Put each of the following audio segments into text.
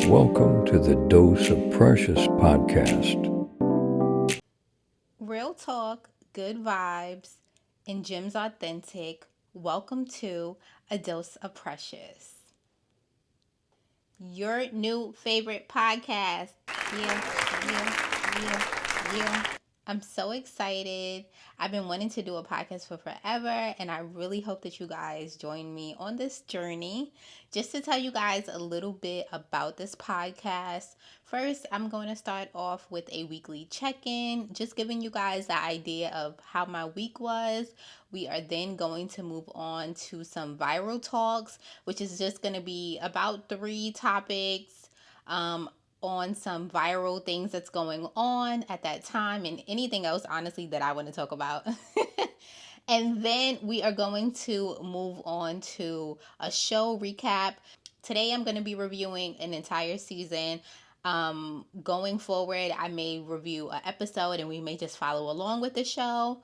Welcome to the Dose of Precious podcast. Real talk, good vibes, and Jim's authentic. Welcome to A Dose of Precious, your new favorite podcast. Yeah. I'm so excited. I've been wanting to do a podcast for forever, and I really hope that you guys join me on this journey. Just to tell you guys a little bit about this podcast. First, I'm going to start off with a weekly check-in, just giving you guys the idea of how my week was. We are then going to move on to some viral talks, which is just going to be about 3 topics. On some viral things that's going on at that time and anything else, honestly, that I want to talk about. And then we are going to move on to a show recap. Today, I'm going to be reviewing an entire season. Going forward, I may review an episode and we may just follow along with the show.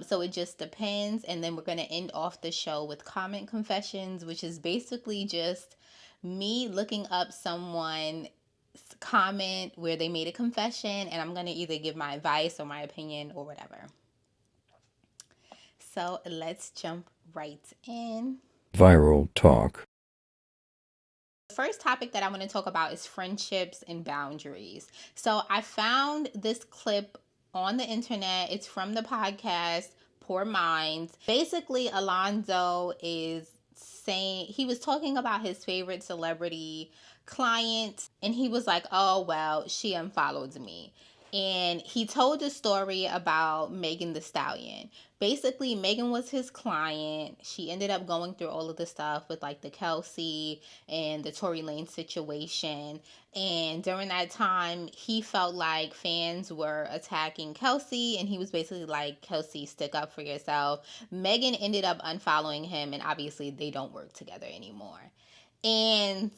So it just depends. And then we're going to end off the show with comment confessions, which is basically just me looking up someone comment where they made a confession, and I'm going to either give my advice or my opinion or whatever. So let's jump right in. Viral talk. The first topic that I want to talk about is friendships and boundaries. So I found this clip on the internet. It's from the podcast Poor Minds. Basically, Alonzo is saying, he was talking about his favorite celebrity client, and he was like, oh, well, she unfollowed me. And he told a story about Megan Thee Stallion. Basically, Megan was his client. She ended up going through all of the stuff with like the Kelsey and the Tory Lanez situation. And during that time, he felt like fans were attacking Kelsey, and he was basically like, Kelsey, stick up for yourself. Megan ended up unfollowing him, and obviously they don't work together anymore. And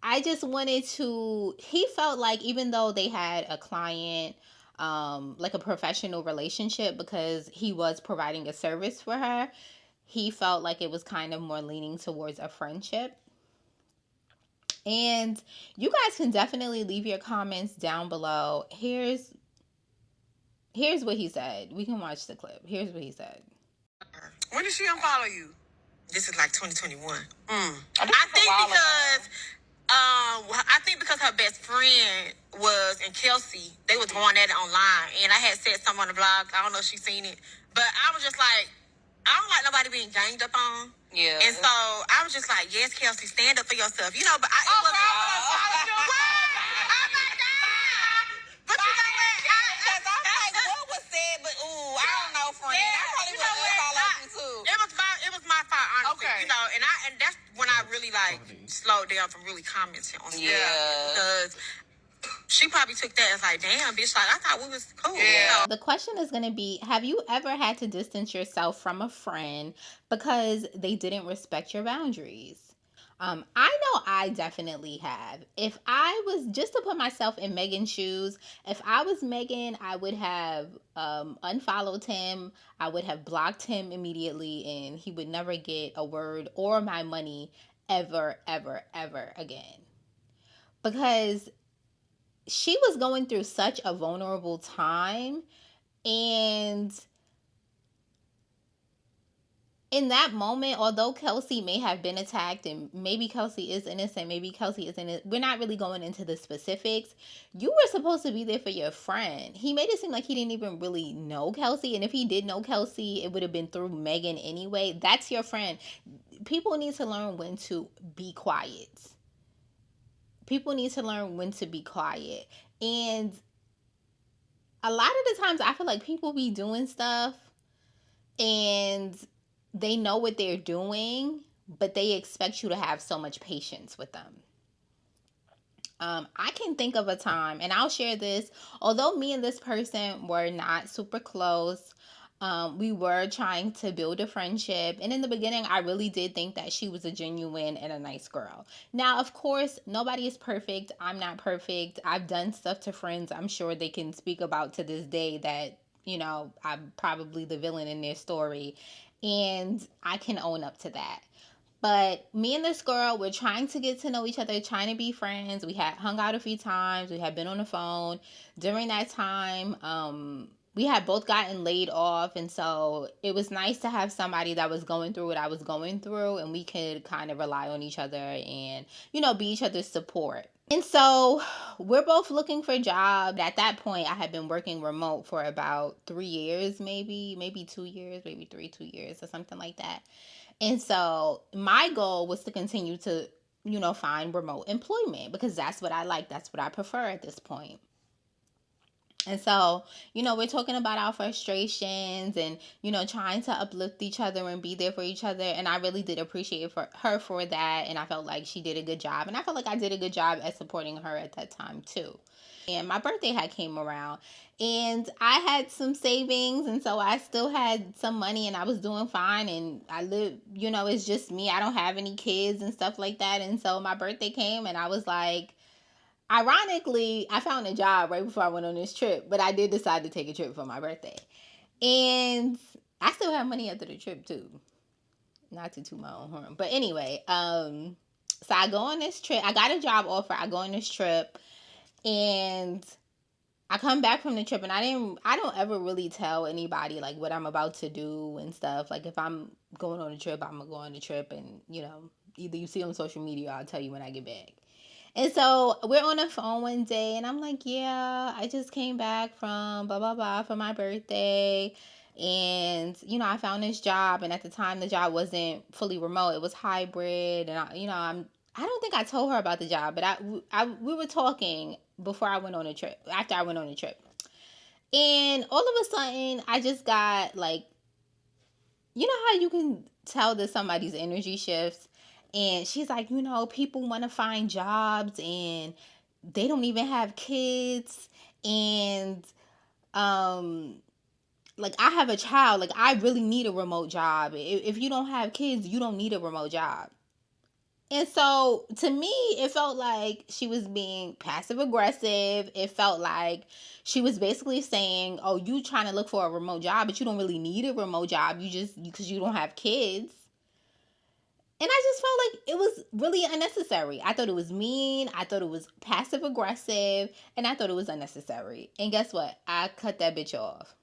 I just wanted to, he felt like even though they had a client, like a professional relationship, because he was providing a service for her, he felt like it was kind of more leaning towards a friendship. And you guys can definitely leave your comments down below. Here's what he said. We can watch the clip. Here's what he said. When did she unfollow you? This is like 2021. I think because her best friend was in Kelsey, they was going at it online, and I had said something on the blog. I don't know if she's seen it, but I was just like, I don't like nobody being ganged up on. Yeah. And so I was just like, yes, Kelsey, stand up for yourself. You know, but I it wasn't. Oh my God! But you know what? Because I'm like, what was said? But I don't know, friend. Yeah, I probably would have followed you too. It was my fault, honestly. Okay. You know, and that's when I really like slowed down from really commenting on stuff. Yeah. Because she probably took that as like, damn, bitch, like I thought we was cool. Yeah. The question is going to be, have you ever had to distance yourself from a friend because they didn't respect your boundaries? I know I definitely have. If I was, just to put myself in Megan's shoes, if I was Megan, I would have unfollowed him. I would have blocked him immediately, and he would never get a word or my money ever, ever, ever again. Because she was going through such a vulnerable time, and in that moment, although Kelsey may have been attacked and maybe Kelsey is innocent, maybe Kelsey isn't, we're not really going into the specifics. You were supposed to be there for your friend. He made it seem like he didn't even really know Kelsey, and if he did know Kelsey, it would have been through Megan anyway. That's your friend. People need to learn when to be quiet. People need to learn when to be quiet. And a lot of the times I feel like people be doing stuff and they know what they're doing, but they expect you to have so much patience with them. I can think of a time, and I'll share this, although me and this person were not super close, we were trying to build a friendship, and in the beginning I really did think that she was a genuine and a nice girl. Now, of course, nobody is perfect. I'm not perfect. I've done stuff to friends I'm sure they can speak about to this day that, you know, I'm probably the villain in their story, and I can own up to that. But me and this girl, we're trying to get to know each other, trying to be friends. We had hung out a few times. We had been on the phone. During that time, we had both gotten laid off. And so it was nice to have somebody that was going through what I was going through. And we could kind of rely on each other and, be each other's support. And so we're both looking for jobs. At that point, I had been working remote for about 3 years, maybe 2 years, maybe 2 years or something like that. And so my goal was to continue to, find remote employment because that's what I like. That's what I prefer at this point. And so, we're talking about our frustrations and, trying to uplift each other and be there for each other. And I really did appreciate her for that. And I felt like she did a good job. And I felt like I did a good job at supporting her at that time too. And my birthday had came around and I had some savings. And so I still had some money and I was doing fine. And I live, it's just me. I don't have any kids and stuff like that. And so my birthday came and I was like, ironically, I found a job right before I went on this trip, but I did decide to take a trip for my birthday. And I still have money after the trip too. Not to toot my own horn. But anyway, so I go on this trip. I got a job offer. I go on this trip and I come back from the trip and I don't ever really tell anybody like what I'm about to do and stuff. Like if I'm going on a trip, I'm gonna go on the trip and, either you see on social media or I'll tell you when I get back. And so we're on the phone one day and I'm like, yeah, I just came back from blah, blah, blah for my birthday. And, I found this job. And at the time, the job wasn't fully remote. It was hybrid. And, I don't think I told her about the job, but we were talking before I went on a trip, after I went on a trip. And all of a sudden, I just got like, how you can tell that somebody's energy shifts? And she's like, people want to find jobs and they don't even have kids. And, like I have a child, like I really need a remote job. If you don't have kids, you don't need a remote job. And so to me, it felt like she was being passive aggressive. It felt like she was basically saying, oh, you trying to look for a remote job, but you don't really need a remote job. Because you don't have kids. And I just felt like it was really unnecessary. I thought it was mean. I thought it was passive aggressive. And I thought it was unnecessary. And guess what? I cut that bitch off.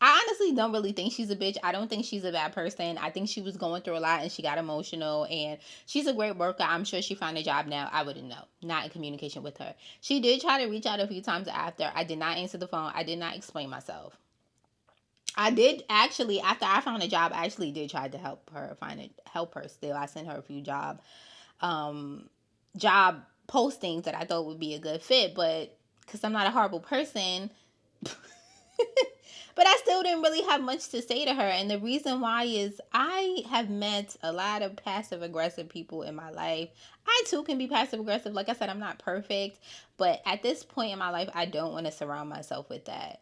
I honestly don't really think she's a bitch. I don't think she's a bad person. I think she was going through a lot and she got emotional. And she's a great worker. I'm sure she found a job now. I wouldn't know. Not in communication with her. She did try to reach out a few times after. I did not answer the phone. I did not explain myself. I did actually, after I found a job, I actually did try to help her still. I sent her a few job postings that I thought would be a good fit, but because I'm not a horrible person, but I still didn't really have much to say to her. And the reason why is I have met a lot of passive aggressive people in my life. I too can be passive aggressive. Like I said, I'm not perfect, but at this point in my life, I don't want to surround myself with that.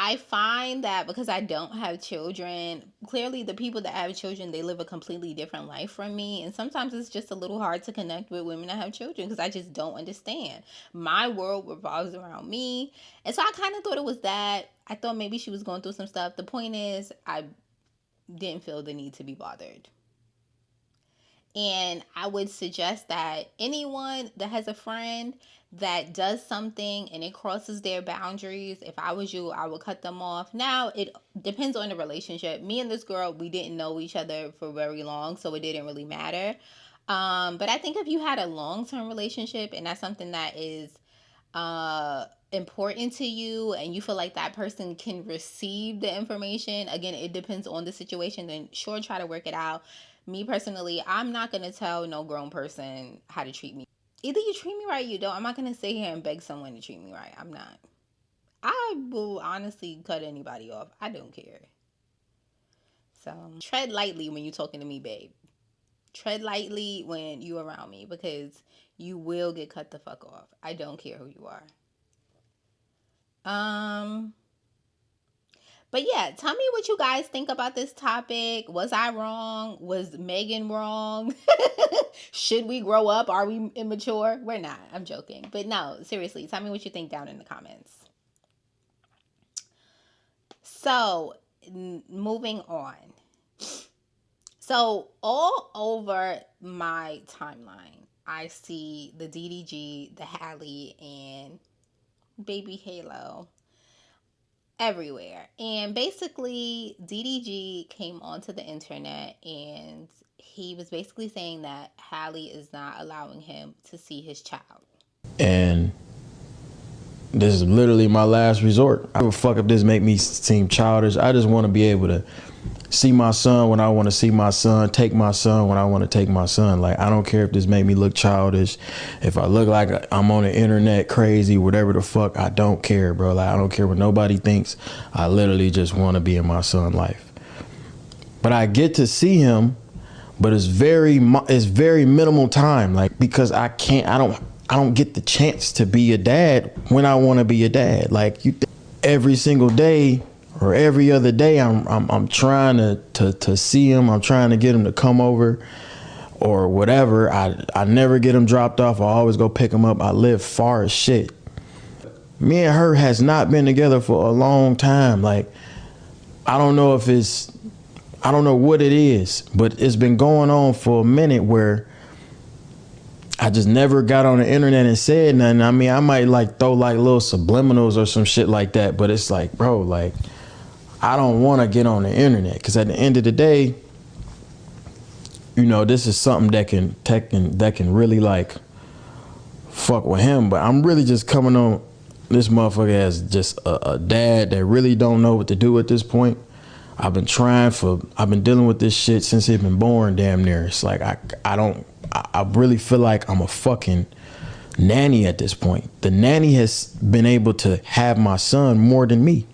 I find that because I don't have children, clearly the people that have children, they live a completely different life from me. And sometimes it's just a little hard to connect with women that have children because I just don't understand. My world revolves around me. And so I kind of thought it was that. I thought maybe she was going through some stuff. The point is, I didn't feel the need to be bothered. And I would suggest that anyone that has a friend that does something and it crosses their boundaries, if I was you, I would cut them off. Now, it depends on the relationship. Me and this girl, we didn't know each other for very long, so it didn't really matter. But I think if you had a long-term relationship and that's something that is important to you and you feel like that person can receive the information, again, it depends on the situation, then sure, try to work it out. Me personally, I'm not going to tell no grown person how to treat me. Either you treat me right or you don't. I'm not going to sit here and beg someone to treat me right. I'm not. I will honestly cut anybody off. I don't care. So tread lightly when you're talking to me, babe. Tread lightly when you're around me because you will get cut the fuck off. I don't care who you are. But yeah, tell me what you guys think about this topic. Was I wrong? Was Megan wrong? Should we grow up? Are we immature? We're not. I'm joking. But no, seriously, tell me what you think down in the comments. So, moving on. So all over my timeline, I see the DDG, the Hallie, and baby Halo everywhere. And basically, DDG came onto the internet and he was basically saying that Hallie is not allowing him to see his child. And this is literally my last resort. I don't give a fuck if this make me seem childish. I just want to be able to see my son when I want to see my son, take my son when I want to take my son. Like, I don't care if this make me look childish, if I look like I'm on the internet crazy, whatever the fuck, I don't care, bro. Like, I don't care what nobody thinks. I literally just want to be in my son's life. But I get to see him, but it's very minimal time, like, because I don't get the chance to be a dad when I want to be a dad. Like, every single day or every other day, I'm trying to see him. I'm trying to get him to come over or whatever. I never get him dropped off. I always go pick him up. I live far as shit. Me and her has not been together for a long time. Like, I don't know what it is, but it's been going on for a minute where I just never got on the internet and said nothing. I mean, I might like throw like little subliminals or some shit like that, but it's like, bro, like, I don't want to get on the internet, because at the end of the day, you know, this is something that can really like fuck with him. But I'm really just coming on this motherfucker as just a dad that really don't know what to do at this point. I've been dealing with this shit since he's been born, damn near. It's like I really feel like I'm a fucking nanny at this point. The nanny has been able to have my son more than me.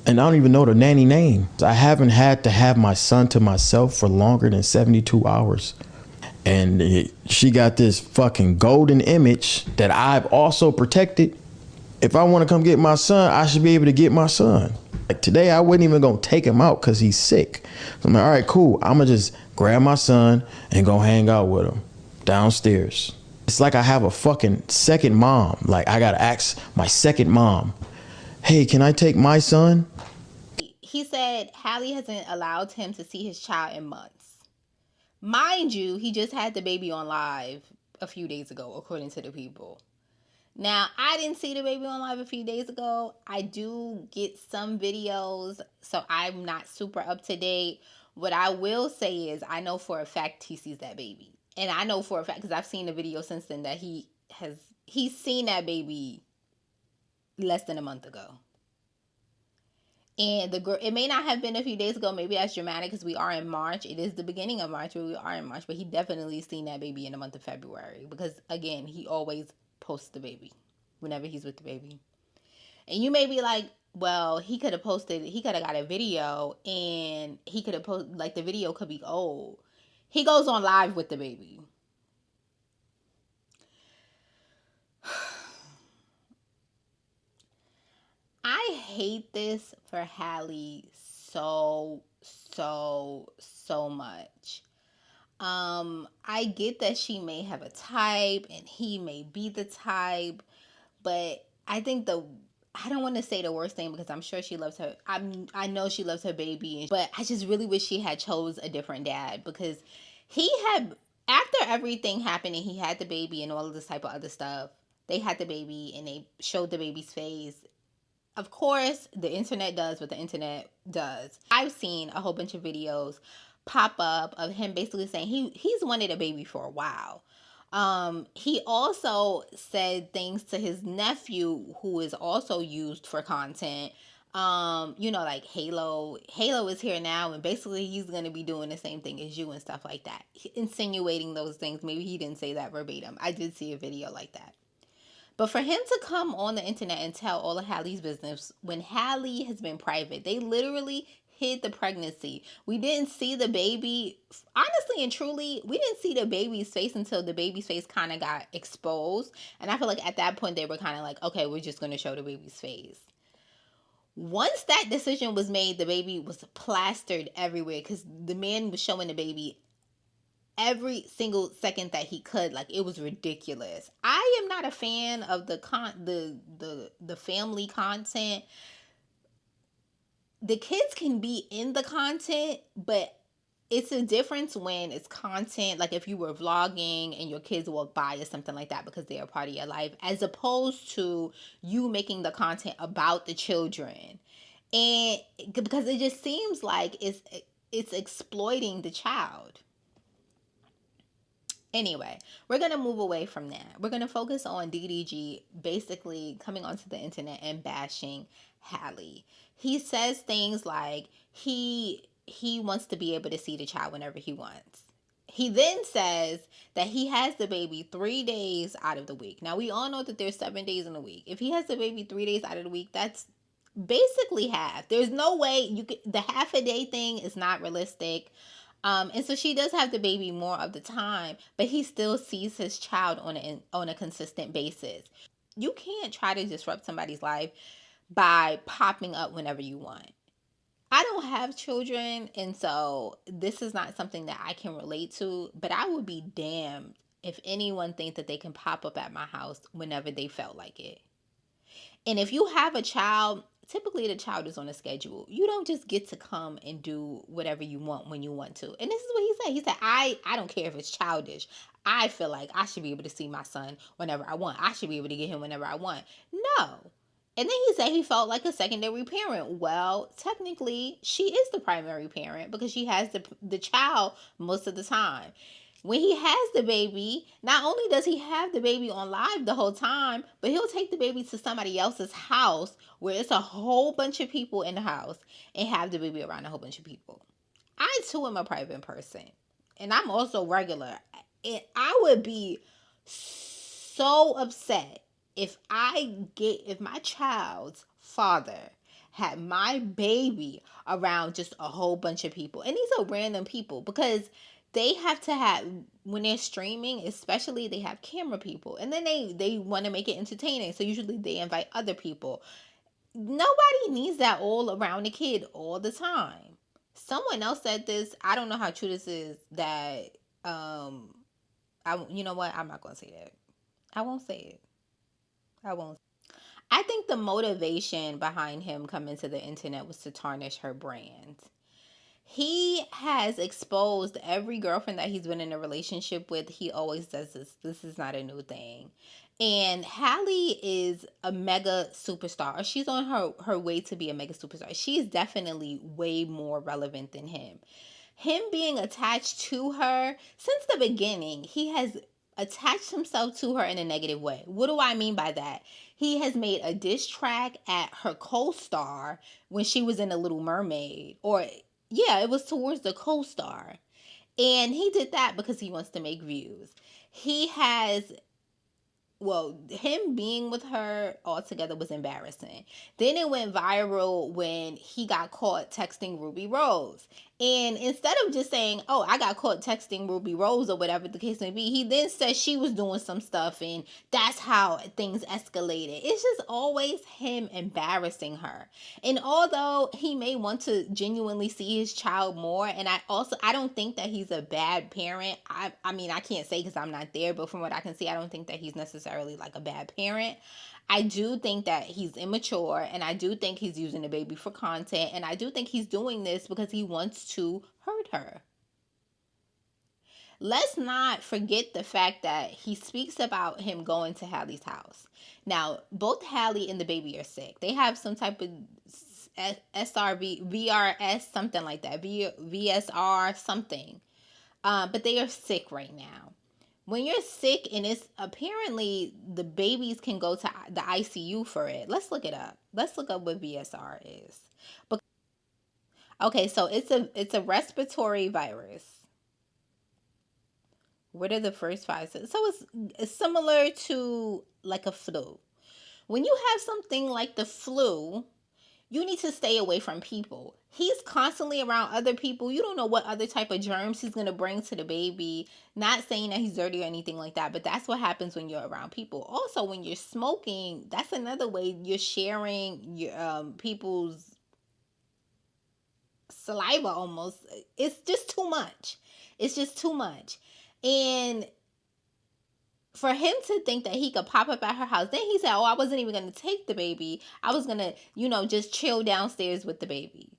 And I don't even know the nanny name. I haven't had to have my son to myself for longer than 72 hours. And she got this fucking golden image that I've also protected. If I want to come get my son, I should be able to get my son. Like today, I wasn't even going to take him out because he's sick. So I'm like, all right, cool. I'm going to just grab my son and go hang out with him downstairs. It's like I have a fucking second mom. Like, I got to ask my second mom, hey, can I take my son? He said Hallie hasn't allowed him to see his child in months. Mind you, he just had the baby on live a few days ago, according to the people. Now, I didn't see the baby on live a few days ago. I do get some videos, so I'm not super up to date. What I will say is I know for a fact he sees that baby. And I know for a fact, because I've seen the video since then, that he's seen that baby less than a month ago. And the girl, it may not have been a few days ago. Maybe that's dramatic because we are in March. It is the beginning of March, but we are in March. But he definitely seen that baby in the month of February because, again, he always posts the baby whenever he's with the baby. And you may be like, well, he could have got a video and he could have posted, like, the video could be old. He goes on live with the baby. I hate this for Hallie so much. I get that she may have a type and he may be the type, but I think I don't want to say the worst thing because I'm sure she loves her. I know she loves her baby, but I just really wish she had chose a different dad because after everything happened and he had the baby and all of this type of other stuff, they had the baby and they showed the baby's face. Of course, the internet does what the internet does. I've seen a whole bunch of videos pop up of him basically saying he's wanted a baby for a while. He also said things to his nephew, who is also used for content. Like Halo is here now, and basically he's going to be doing the same thing as you and stuff like that. Insinuating those things. Maybe he didn't say that verbatim. I did see a video like that. But for him to come on the internet and tell all of Hallie's business when Hallie has been private, they literally hid the pregnancy. We didn't see the baby. Honestly and truly, we didn't see the baby's face until the baby's face kind of got exposed. And I feel like at that point they were kind of like, okay, we're just going to show the baby's face. Once that decision was made, the baby was plastered everywhere because the man was showing the baby every single second that he could. Like, it was ridiculous. I am not a fan of the family content. The kids can be in the content, but it's a difference when it's content, like if you were vlogging and your kids walk by or something like that because they're a part of your life, as opposed to you making the content about the children. And because it just seems like it's exploiting the child. Anyway, we're going to move away from that. We're going to focus on DDG basically coming onto the internet and bashing Hallie. He says things like he wants to be able to see the child whenever he wants. He then says that he has the baby 3 days out of the week. Now, we all know that there's 7 days in a week. If he has the baby 3 days out of the week, that's basically half. There's no way you could, the half a day thing is not realistic. And so she does have the baby more of the time, but he still sees his child on a consistent basis. You can't try to disrupt somebody's life by popping up whenever you want. I don't have children, and so this is not something that I can relate to, but I would be damned if anyone thinks that they can pop up at my house whenever they felt like it. And if you have a child, typically the child is on a schedule. You don't just get to come and do whatever you want when you want to. And this is what he said. He said, I don't care if it's childish. I feel like I should be able to see my son whenever I want. I should be able to get him whenever I want. No. And then he said he felt like a secondary parent. Well, technically, she is the primary parent because she has the child most of the time. When he has the baby, not only does he have the baby on live the whole time, but he'll take the baby to somebody else's house where it's a whole bunch of people in the house and have the baby around a whole bunch of people. I too am a private person, and I'm also regular. And I would be so upset if my child's father had my baby around just a whole bunch of people. And these are random people because they have to have, when they're streaming especially, they have camera people, and then they want to make it entertaining, so usually they invite other people. Nobody needs that all around a kid all the time. Someone else said this, I don't know how true this is, that you know what, I'm not gonna say that. I won't say it. I think the motivation behind him coming to the internet was to tarnish her brand. He has exposed every girlfriend that he's been in a relationship with. He always does this. This is not a new thing. And Hallie is a mega superstar. She's on her way to be a mega superstar. She's definitely way more relevant than him. Him being attached to her, since the beginning, he has attached himself to her in a negative way. What do I mean by that? He has made a diss track at her co-star when she was in The Little Mermaid, or yeah, it was towards the co-star. And he did that because he wants to make views. He has, well, him being with her altogether was embarrassing. Then it went viral when he got caught texting Ruby Rose. And instead of just saying, oh, I got caught texting Ruby Rose or whatever the case may be, he then said she was doing some stuff and that's how things escalated. It's just always him embarrassing her. And although he may want to genuinely see his child more, and I don't think that he's a bad parent. I mean, I can't say because I'm not there, but from what I can see, I don't think that he's necessarily like a bad parent. I do think that he's immature, and I do think he's using the baby for content, and I do think he's doing this because he wants to hurt her. Let's not forget the fact that he speaks about him going to Hallie's house. Now, both Hallie and the baby are sick. They have some type of VRS, something like that, VSR, something. But they are sick right now. When you're sick and it's apparently the babies can go to the ICU for it. Let's look it up. Let's look up what VSR is. Okay, so it's a respiratory virus. What are the first 5? So it's similar to like a flu. When you have something like the flu, you need to stay away from people. He's constantly around other people. You don't know what other type of germs he's going to bring to the baby. Not saying that he's dirty or anything like that, but that's what happens when you're around people. Also, when you're smoking, that's another way you're sharing your people's saliva almost. It's just too much. It's just too much. And for him to think that he could pop up at her house, then he said, oh, I wasn't even going to take the baby. I was going to, just chill downstairs with the baby.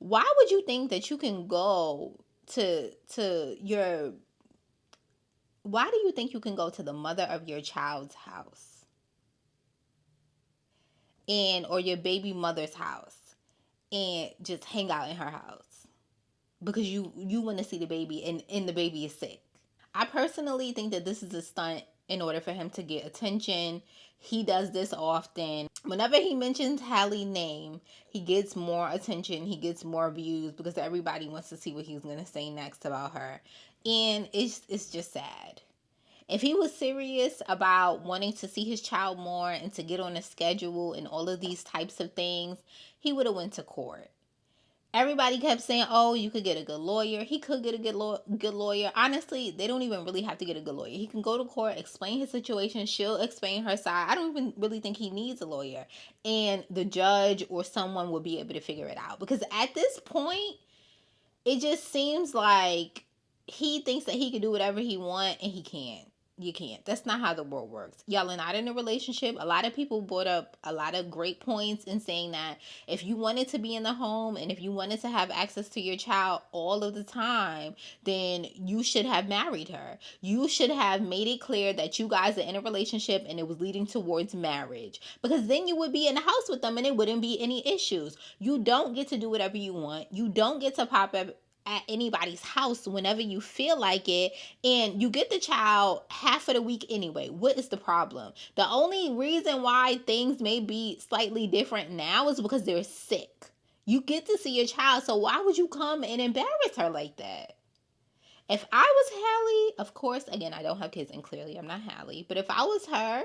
Why would you think that you can go to your, why do you think you can go to the mother of your child's house and or your baby mother's house and just hang out in her house because you want to see the baby and the baby is sick? I personally think that this is a stunt in order for him to get attention. He does this often. Whenever he mentions Hallie's name, he gets more attention. He gets more views because everybody wants to see what he's going to say next about her. And it's just sad. If he was serious about wanting to see his child more and to get on a schedule and all of these types of things, he would have went to court. Everybody kept saying, oh, you could get a good lawyer. He could get a good lawyer. Honestly, they don't even really have to get a good lawyer. He can go to court, explain his situation. She'll explain her side. I don't even really think he needs a lawyer. And the judge or someone will be able to figure it out. Because at this point, it just seems like he thinks that he can do whatever he wants and he can't. You can't. That's not how the world works. Y'all are not in a relationship. A lot of people brought up a lot of great points in saying that if you wanted to be in the home and if you wanted to have access to your child all of the time, then you should have married her. You should have made it clear that you guys are in a relationship and it was leading towards marriage. Because then you would be in the house with them and it wouldn't be any issues. You don't get to do whatever you want. You don't get to pop up at anybody's house whenever you feel like it, and you get the child half of the week anyway. What is the problem? The only reason why things may be slightly different now is because they're sick. You get to see your child, so why would you come and embarrass her like that? If I was Hallie, of course, again, I don't have kids and clearly I'm not Hallie, but if I was her,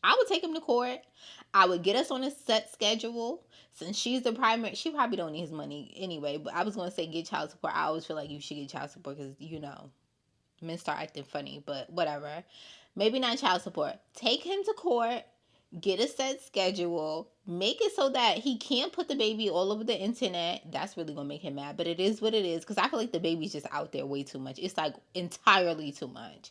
I would take him to court. I would get us on a set schedule. Since she's the primary, she probably don't need his money anyway, but I was going to say get child support. I always feel like you should get child support because, you know, men start acting funny, but whatever. Maybe not child support. Take him to court, get a set schedule, make it so that he can't put the baby all over the internet. That's really going to make him mad, but it is what it is because I feel like the baby's just out there way too much. It's like entirely too much.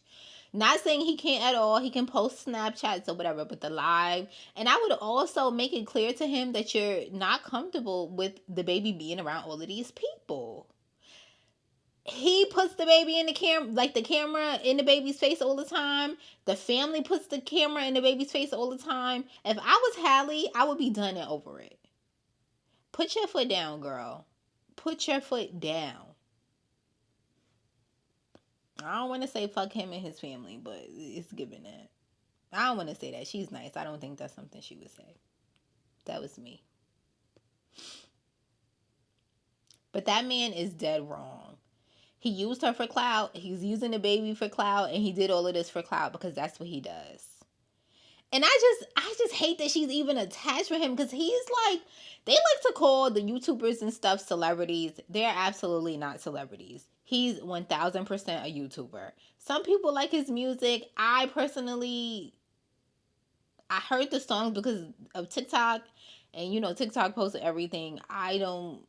Not saying he can't at all. He can post Snapchats or whatever, but the live. And I would also make it clear to him that you're not comfortable with the baby being around all of these people. He puts the baby in the camera, like the camera in the baby's face all the time. The family puts the camera in the baby's face all the time. If I was Hallie, I would be done and over it. Put your foot down, girl. Put your foot down. I don't want to say fuck him and his family, but it's given that. I don't want to say that. She's nice. I don't think that's something she would say. That was me. But that man is dead wrong. He used her for clout. He's using the baby for clout, and he did all of this for clout because that's what he does. And I just hate that she's even attached with him because he's like, they like to call the YouTubers and stuff celebrities. They're absolutely not celebrities. He's 1000% a YouTuber. Some people like his music. I personally, I heard the songs because of TikTok. And you know, TikTok posts everything. I don't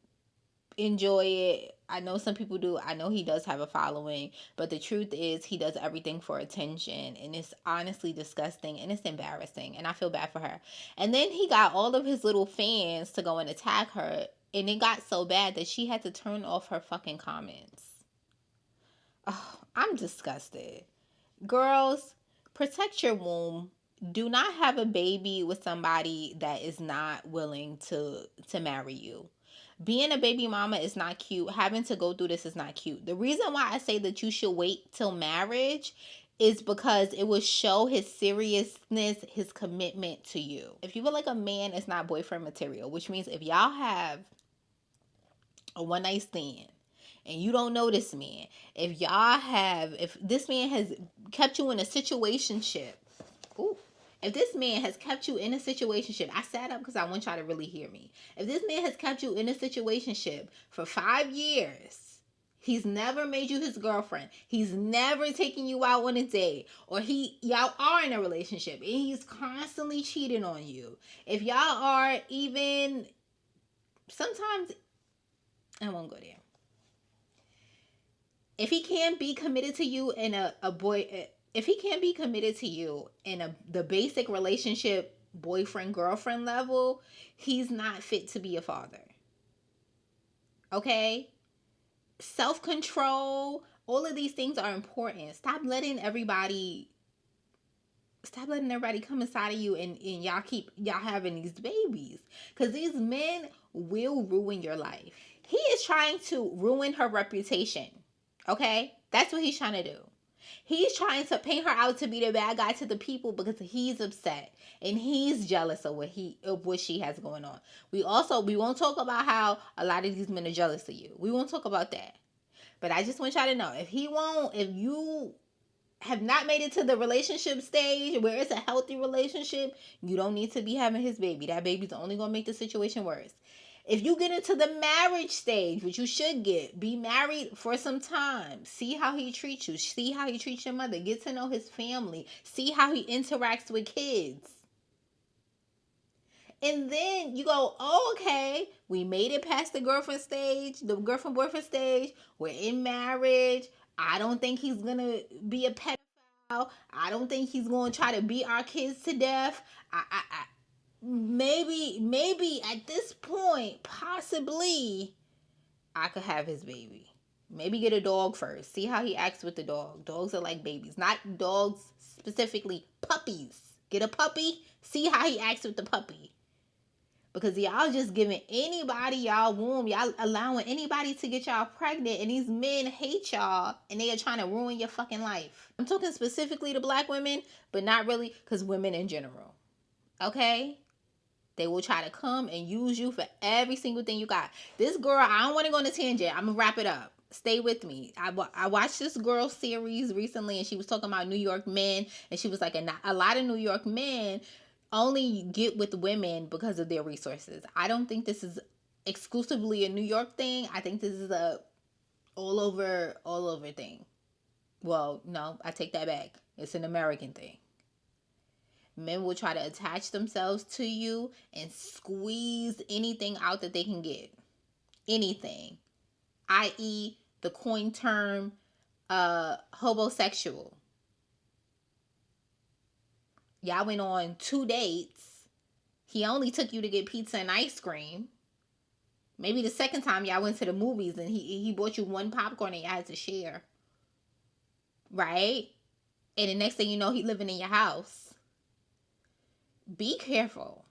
enjoy it. I know some people do. I know he does have a following, but the truth is he does everything for attention, and it's honestly disgusting and it's embarrassing, and I feel bad for her. And then he got all of his little fans to go and attack her, and it got so bad that she had to turn off her fucking comments. Oh, I'm disgusted. Girls, protect your womb. Do not have a baby with somebody that is not willing to marry you. Being a baby mama is not cute. Having to go through this is not cute. The reason why I say that you should wait till marriage is because it will show his seriousness, his commitment to you. If you feel like a man is not boyfriend material, which means if y'all have a one night stand and you don't know this man, if this man has kept you in a situationship, if this man has kept you in a situationship, I sat up because I want y'all to really hear me. If this man has kept you in a situationship for 5 years, he's never made you his girlfriend, he's never taken you out on a date, or y'all are in a relationship and he's constantly cheating on you. If y'all are even, sometimes, I won't go there. If he can't be committed to you in if he can't be committed to you in the basic relationship boyfriend girlfriend level, he's not fit to be a father. Okay? Self-control, all of these things are important. Stop letting everybody come inside of you and y'all having these babies. Because these men will ruin your life. He is trying to ruin her reputation. Okay? That's what he's trying to do. He's trying to paint her out to be the bad guy to the people because he's upset and he's jealous of what she has going on. We won't talk about how a lot of these men are jealous of you. We won't talk about that. But I just want y'all to know, if you have not made it to the relationship stage where it's a healthy relationship, you don't need to be having his baby. That baby's only going to make the situation worse. If you get into the marriage stage, which you should be married for some time. See how he treats you. See how he treats your mother. Get to know his family. See how he interacts with kids. And then you go, oh, okay, we made it past the girlfriend boyfriend stage. We're in marriage. I don't think he's going to be a pedophile. I don't think he's going to try to beat our kids to death. Maybe at this point, possibly, I could have his baby. Maybe get a dog first. See how he acts with the dog. Dogs are like babies. Not dogs specifically, puppies. Get a puppy. See how he acts with the puppy. Because y'all just giving anybody y'all womb. Y'all allowing anybody to get y'all pregnant. And these men hate y'all. And they are trying to ruin your fucking life. I'm talking specifically to black women. But not really. Because women in general. Okay? They will try to come and use you for every single thing you got. This girl, I don't want to go on a tangent. I'm going to wrap it up. Stay with me. I watched this girl series recently. And she was talking about New York men. And she was like, a lot of New York men only get with women because of their resources. I don't think this is exclusively a New York thing. I think this is a all over thing. Well, no, I take that back. It's an American thing. Men will try to attach themselves to you and squeeze anything out that they can get. Anything. I.e., the coin term homosexual. Y'all went on 2 dates. He only took you to get pizza and ice cream. Maybe the second time y'all went to the movies and he bought you one popcorn and y'all had to share. Right? And the next thing you know, he living in your house. Be careful.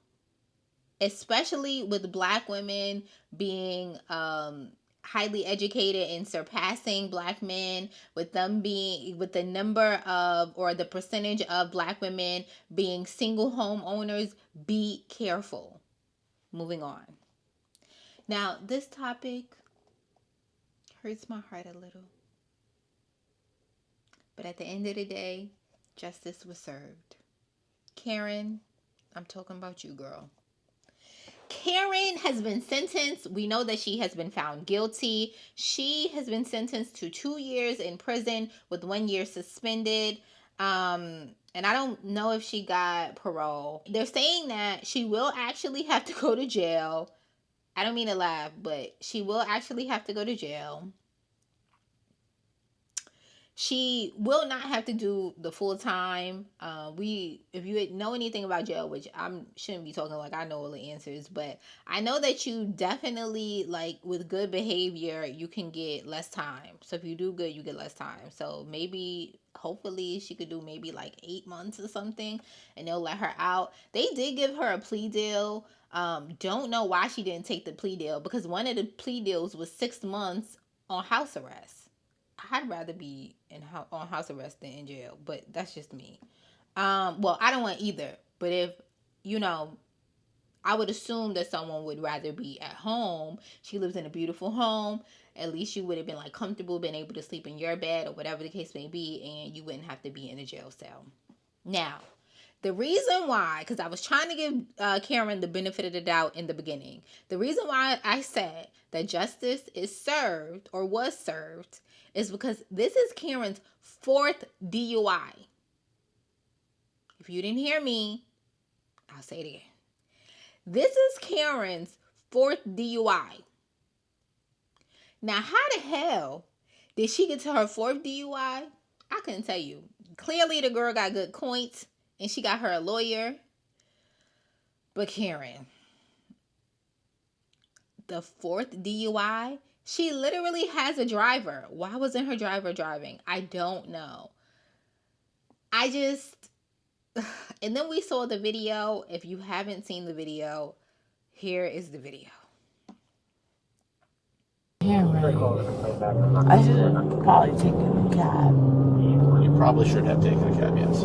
Especially with black women being highly educated and surpassing black men, with the number of, or the percentage of black women being single homeowners. Be careful. Moving on. Now, this topic hurts my heart a little. But at the end of the day, justice was served. Karen, I'm talking about you, girl. Karen has been sentenced. We know that she has been found guilty. She has been sentenced to 2 years in prison with 1 year suspended. And I don't know if she got parole. They're saying that she will actually have to go to jail. I don't mean to laugh, but she will actually have to go to jail. She will not have to do the full time. If you know anything about jail, which I shouldn't be talking like I know all the answers, but I know that you definitely, like, with good behavior, you can get less time. So if you do good, you get less time. So maybe, hopefully, she could do maybe like 8 months or something, and they'll let her out. They did give her a plea deal. Don't know why she didn't take the plea deal, because one of the plea deals was 6 months on house arrest. I'd rather be on house arrest than in jail, but that's just me. Well, I don't want either. But if, I would assume that someone would rather be at home. She lives in a beautiful home. At least you would have been like comfortable, been able to sleep in your bed or whatever the case may be, and you wouldn't have to be in a jail cell. Now, the reason why, because I was trying to give Karen the benefit of the doubt in the beginning. The reason why I said that justice is served or was served is because this is Karen's 4th DUI. If you didn't hear me, I'll say it again. This is Karen's 4th DUI. Now, how the hell did she get to her 4th DUI? I couldn't tell you. Clearly, the girl got good points, and she got her a lawyer. But Karen, the 4th DUI She literally has a driver. Why wasn't her driver driving? I don't know. And then we saw the video. If you haven't seen the video, here is the video. Yeah, right. I should have probably taken a cab. You probably should have taken a cab, yes.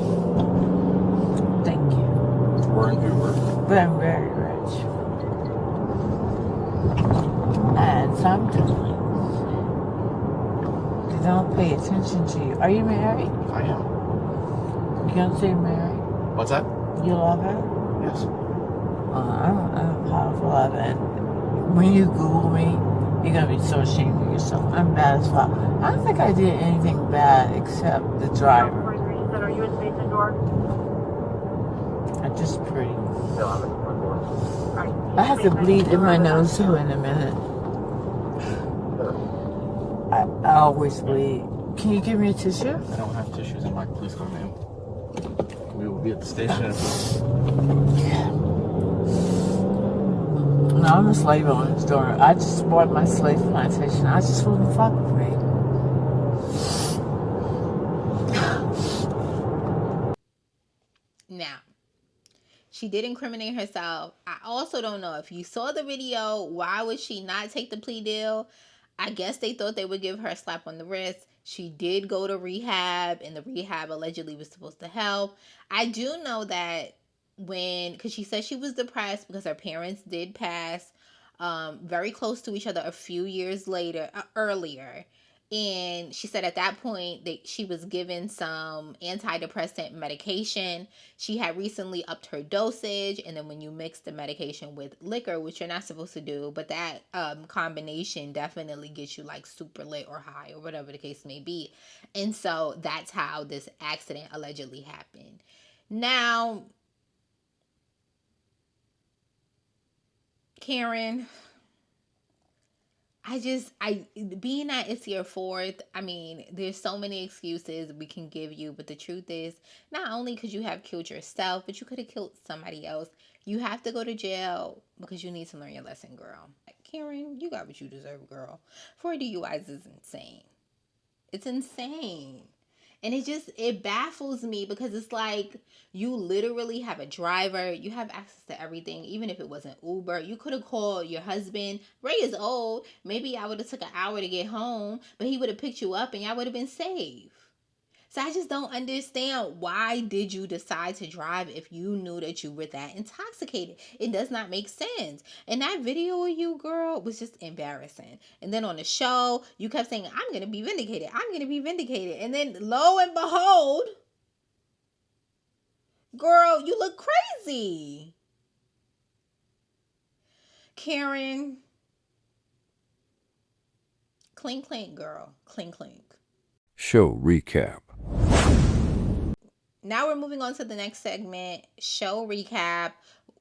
Thank you. Or an Uber. But I'm very rich. And sometimes they don't pay attention to you. Are you married? I am. You gonna say married? What's that? You love her? Yes. I'm a powerful love, and when you Google me, you're gonna be so ashamed of yourself. I'm bad as fuck. I don't think I did anything bad except the driver. Are you in Station Door? I'm just pretty. I have to bleed in my nose too in a minute. I always bleed. Can you give me a tissue? I don't have tissues in my police car, ma'am. We will be at the station. No, I'm a slave owner's daughter. I just bought my slave plantation. I just wouldn't fuck with me. Now, she did incriminate herself. I also don't know if you saw the video, why would she not take the plea deal? I guess they thought they would give her a slap on the wrist. She did go to rehab, and the rehab allegedly was supposed to help. I do know that because she said she was depressed because her parents did pass very close to each other a few years earlier. And she said at that point that she was given some antidepressant medication. She had recently upped her dosage. And then when you mix the medication with liquor, which you're not supposed to do, but that combination definitely gets you like super lit or high or whatever the case may be. And so that's how this accident allegedly happened. Now, Karen, being that it's your fourth, I mean, there's so many excuses we can give you, but the truth is, not only could you have killed yourself, but you could have killed somebody else. You have to go to jail because you need to learn your lesson, girl. Karen, you got what you deserve, girl. 4 DUIs is insane. It's insane. And it baffles me because it's like you literally have a driver. You have access to everything, even if it wasn't Uber. You could have called your husband. Ray is old. Maybe I would have took an hour to get home, but he would have picked you up and y'all would have been safe. So I just don't understand, why did you decide to drive if you knew that you were that intoxicated? It does not make sense. And that video of you, girl, was just embarrassing. And then on the show, you kept saying, I'm going to be vindicated. I'm going to be vindicated. And then lo and behold, girl, you look crazy. Karen, clink, clink, girl. Clink, clink. Show recap. Now we're moving on to the next segment, show recap.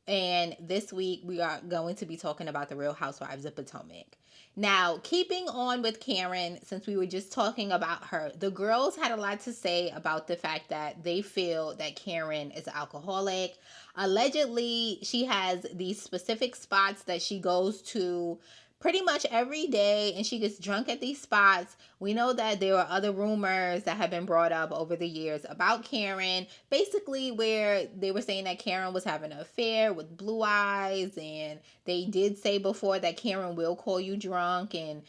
And this week we are going to be talking about the Real Housewives of Potomac. Now, keeping on with Karen, since we were just talking about her, the girls had a lot to say about the fact that they feel that Karen is alcoholic. Allegedly, she has these specific spots that she goes to pretty much every day, and she gets drunk at these spots. We know that there are other rumors that have been brought up over the years about Karen, basically where they were saying that Karen was having an affair with Blue Eyes, and they did say before that Karen will call you drunk and,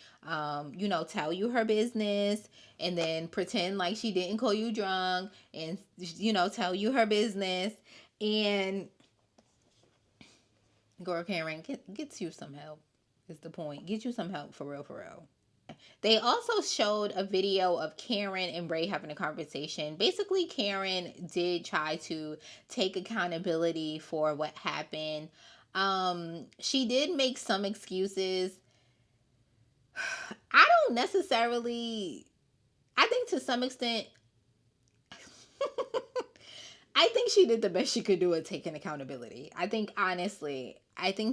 tell you her business, and then pretend like she didn't call you drunk and, tell you her business. And girl, Karen, get you some help. Is the point. Get you some help, for real, for real. They also showed a video of Karen and Ray having a conversation. Basically, Karen did try to take accountability for what happened. She did make some excuses. I think to some extent, I think she did the best she could do at taking accountability. I think, honestly,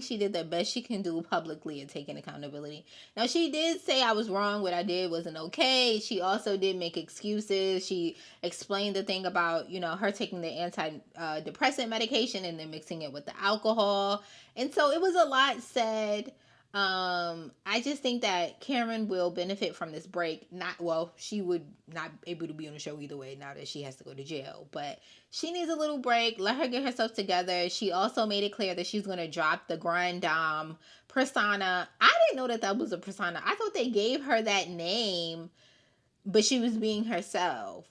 she did the best she can do publicly at taking accountability. Now, she did say I was wrong. What I did wasn't okay. She also did make excuses. She explained the thing about, her taking the antidepressant medication and then mixing it with the alcohol. And so it was a lot said. I just think that Karen will benefit from this break. She would not able to be on the show either way now that she has to go to jail. But she needs a little break. Let her get herself together. She also made it clear that she's going to drop the Grand Dame persona. I didn't know that was a persona. I thought they gave her that name, but she was being herself.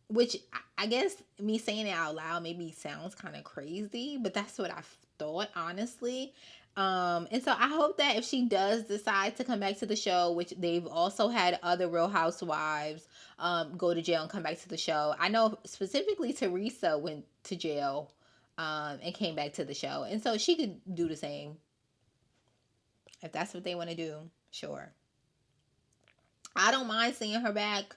Which I guess me saying it out loud maybe sounds kind of crazy, but that's what I thought, honestly. And so I hope that if she does decide to come back to the show, which they've also had other Real Housewives go to jail and come back to the show. I know specifically Teresa went to jail and came back to the show. And so she could do the same. If that's what they want to do, sure. I don't mind seeing her back.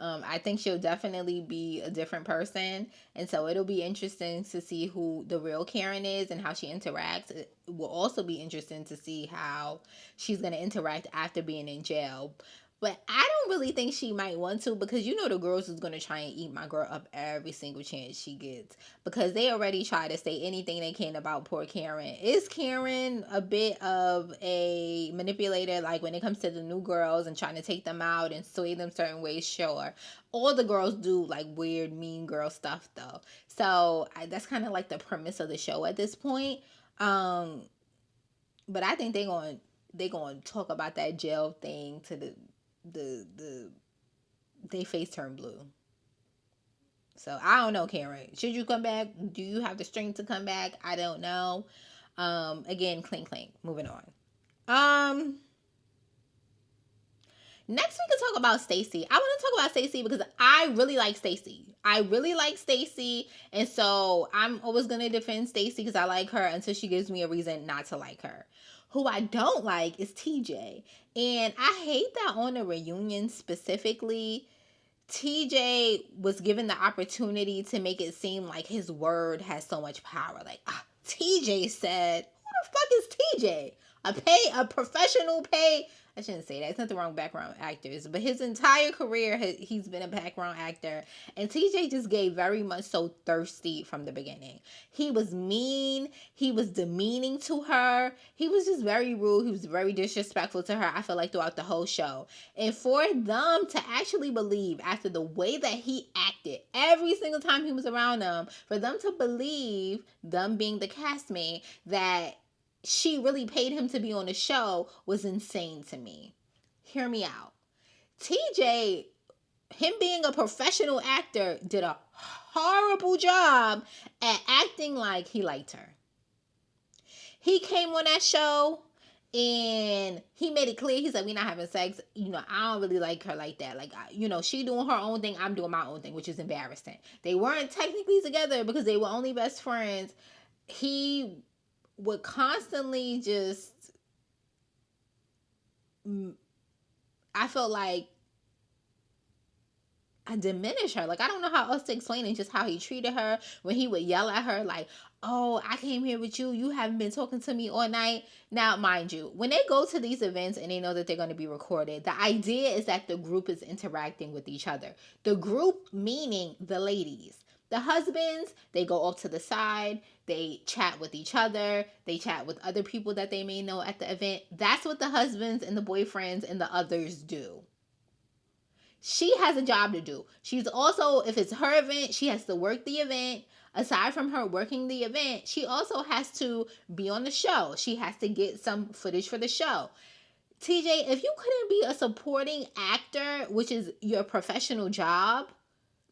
I think she'll definitely be a different person. And so it'll be interesting to see who the real Karen is and how she interacts. It will also be interesting to see how she's going to interact after being in jail. But I don't really think she might want to, because you know the girls is going to try and eat my girl up every single chance she gets. Because they already try to say anything they can about poor Karen. Is Karen a bit of a manipulator, like when it comes to the new girls and trying to take them out and sway them certain ways? Sure. All the girls do like weird, mean girl stuff though. So that's kind of like the premise of the show at this point. But I think they're going to talk about that jail thing to they face turn blue. So I don't know, Karen. Should you come back? Do you have the strength to come back? I don't know. Again, clink clink. Moving on. Next we can talk about Stacey. I want to talk about Stacey because I really like Stacey. And so I'm always going to defend Stacey because I like her until she gives me a reason not to like her. Who I don't like is TJ. And I hate that on the reunion specifically, TJ was given the opportunity to make it seem like his word has so much power. Like, TJ said, who the fuck is TJ? A professional pay. I shouldn't say that. It's not the wrong background actors. But his entire career, he's been a background actor. And TJ just gave very much so thirsty from the beginning. He was mean. He was demeaning to her. He was just very rude. He was very disrespectful to her, I feel like, throughout the whole show. And for them to actually believe, after the way that he acted every single time he was around them, for them to believe, them being the castmate, that she really paid him to be on the show was insane to me. Hear me out. TJ, him being a professional actor, did a horrible job at acting like he liked her. He came on that show and he made it clear. He said, we're not having sex. I don't really like her like that. Like, she doing her own thing. I'm doing my own thing, which is embarrassing. They weren't technically together because they were only best friends. He would constantly just, I felt like I diminish her. Like, I don't know how else to explain it, just how he treated her when he would yell at her like, oh, I came here with you. You haven't been talking to me all night. Now, mind you, when they go to these events and they know that they're going to be recorded, the idea is that the group is interacting with each other. The group meaning the ladies. The husbands, they go off to the side. They chat with each other. They chat with other people that they may know at the event. That's what the husbands and the boyfriends and the others do. She has a job to do. She's also, if it's her event, she has to work the event. Aside from her working the event, she also has to be on the show. She has to get some footage for the show. TJ, if you couldn't be a supporting actor, which is your professional job,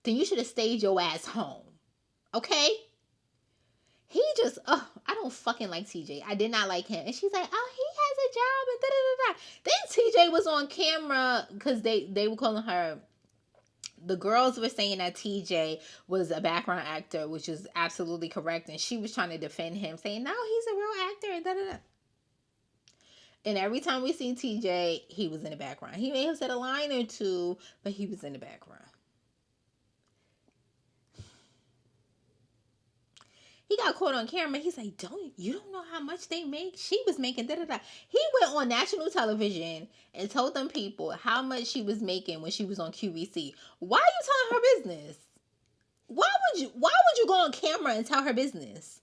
then you should have stayed your ass home. Okay? He just, I don't fucking like TJ. I did not like him. And she's like, oh, he has a job and da-da-da-da. Then TJ was on camera because they were calling her, the girls were saying that TJ was a background actor, which is absolutely correct. And she was trying to defend him, saying, no, he's a real actor and da-da-da. And every time we seen TJ, he was in the background. He may have said a line or two, but he was in the background. He got caught on camera. He's like, you don't know how much they make? She was making da-da-da. He went on national television and told them people how much she was making when she was on QVC. Why are you telling her business? Why would you go on camera and tell her business?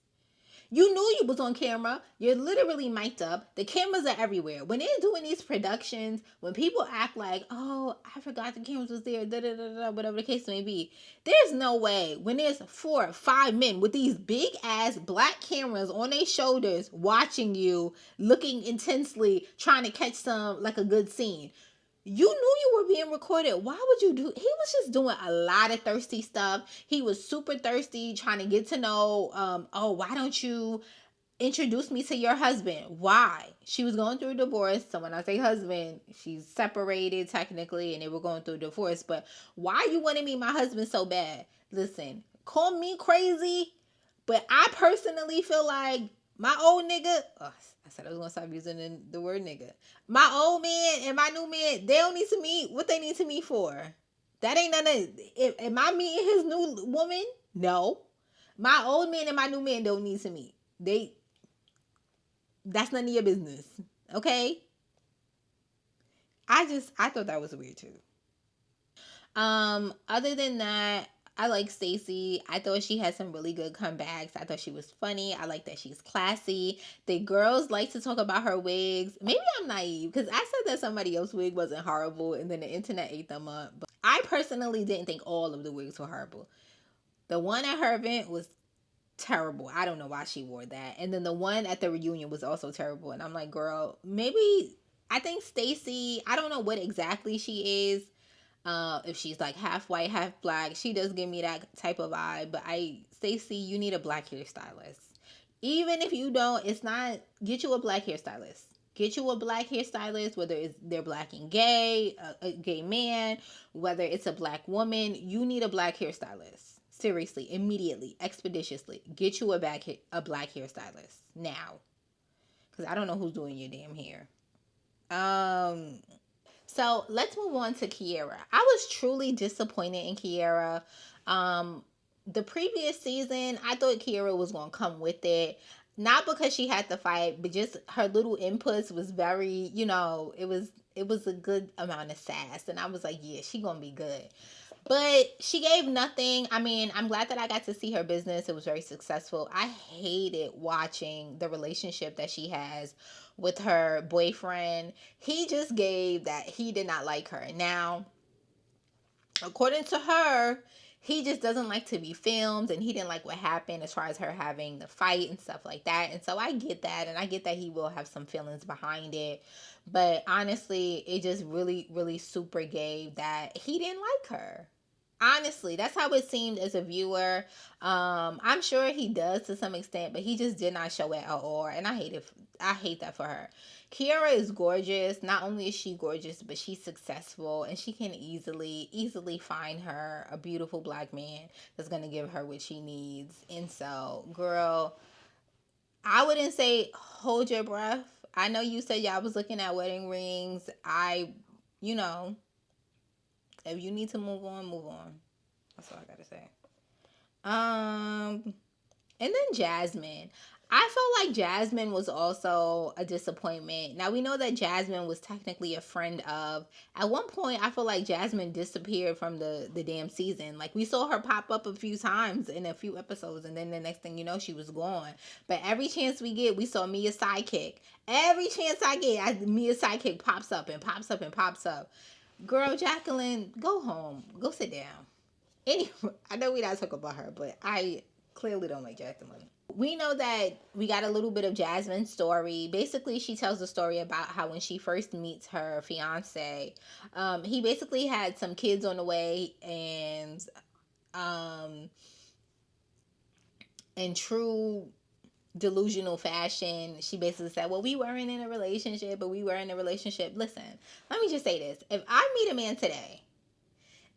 You knew you was on camera. You're literally mic'd up. The cameras are everywhere. When they're doing these productions, when people act like, oh, I forgot the cameras was there, da da da da, whatever the case may be, there's no way when there's 4 or 5 men with these big ass black cameras on their shoulders watching you, looking intensely, trying to catch some like a good scene. You knew you were being recorded. Why would you do? He was just doing a lot of thirsty stuff. He was super thirsty, trying to get to know, oh, why don't you introduce me to your husband? Why? She was going through a divorce. So when I say husband, she's separated technically and they were going through a divorce. But why you want to meet my husband so bad? Listen, call me crazy, but I personally feel like my old nigga, I said I was going to stop using the word nigga. My old man and my new man, they don't need to meet. What they need to meet for? That ain't none of, am I meeting his new woman? No. My old man and my new man don't need to meet. That's none of your business. Okay? I thought that was weird too. Other than that, I like Stacey. I thought she had some really good comebacks. I thought she was funny. I like that she's classy. The girls like to talk about her wigs. Maybe I'm naive because I said that somebody else's wig wasn't horrible and then the internet ate them up. But I personally didn't think all of the wigs were horrible. The one at her event was terrible. I don't know why she wore that. And then the one at the reunion was also terrible. And I'm like, girl, maybe I think Stacey, I don't know what exactly she is. If she's like half white, half black, she does give me that type of vibe. But Stacey, you need a black hairstylist. Even if you don't, it's not, get you a black hairstylist. Get you a black hairstylist, whether they're black and gay, a gay man, whether it's a black woman, you need a black hairstylist. Seriously, immediately, expeditiously, get you a black hairstylist now. Because I don't know who's doing your damn hair. So let's move on to Kiera. I was truly disappointed in Kiera. The previous season, I thought Kiera was going to come with it. Not because she had to fight, but just her little inputs was very, it was a good amount of sass. And I was like, yeah, she going to be good. But she gave nothing. I mean, I'm glad that I got to see her business. It was very successful. I hated watching the relationship that she has with her boyfriend. He just gave that he did not like her. Now, according to her, he just doesn't like to be filmed, and he didn't like what happened as far as her having the fight and stuff like that. And so I get that, and I get that he will have some feelings behind it. But honestly, it just really, really super gave that he didn't like her. Honestly, that's how it seemed as a viewer. I'm sure he does to some extent, but he just did not show it at all. And I hate that for her. Kiera is gorgeous. Not only is she gorgeous, but she's successful, and she can easily find her a beautiful black man that's going to give her what she needs. And so, girl, I wouldn't say hold your breath. I know you said y'all was looking at wedding rings. If you need to move on, move on. That's all I gotta say. And then Jasmine. I felt like Jasmine was also a disappointment. Now, we know that Jasmine was technically a friend of. At one point, I feel like Jasmine disappeared from the damn season. Like, we saw her pop up a few times in a few episodes, and then the next thing you know, she was gone. But every chance we get, we saw Mia's sidekick. Every chance I get, Mia's sidekick pops up and pops up and pops up. Girl, Jacqueline, go home. Go sit down. Anyway, I know we not talking about her, but I clearly don't like Jacqueline. We know that we got a little bit of Jasmine's story. Basically, she tells the story about how when she first meets her fiance, he basically had some kids on the way, and in true delusional fashion, she basically said, well, we weren't in a relationship, but we were in a relationship. Listen, let me just say this. If I meet a man today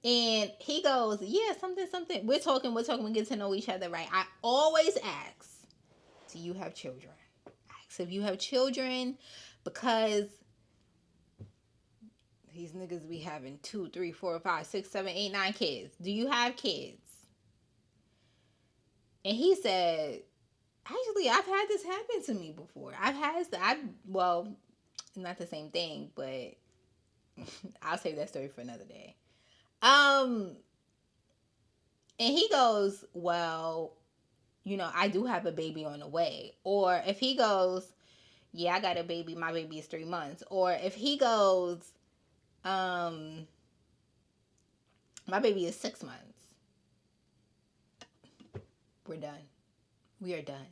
and he goes, yeah, something, we're talking, we get to know each other, right? I always ask, do you have children? Ask if you have children, because these niggas be having 2, 3, 4, 5, 6, 7, 8, 9 kids. Do you have kids? And he said, actually, I've had this happen to me before. Well, not the same thing, but I'll save that story for another day. And he goes, well, I do have a baby on the way. Or if he goes, yeah, I got a baby, my baby is 3 months. Or if he goes, my baby is 6 months. We're done. We are done.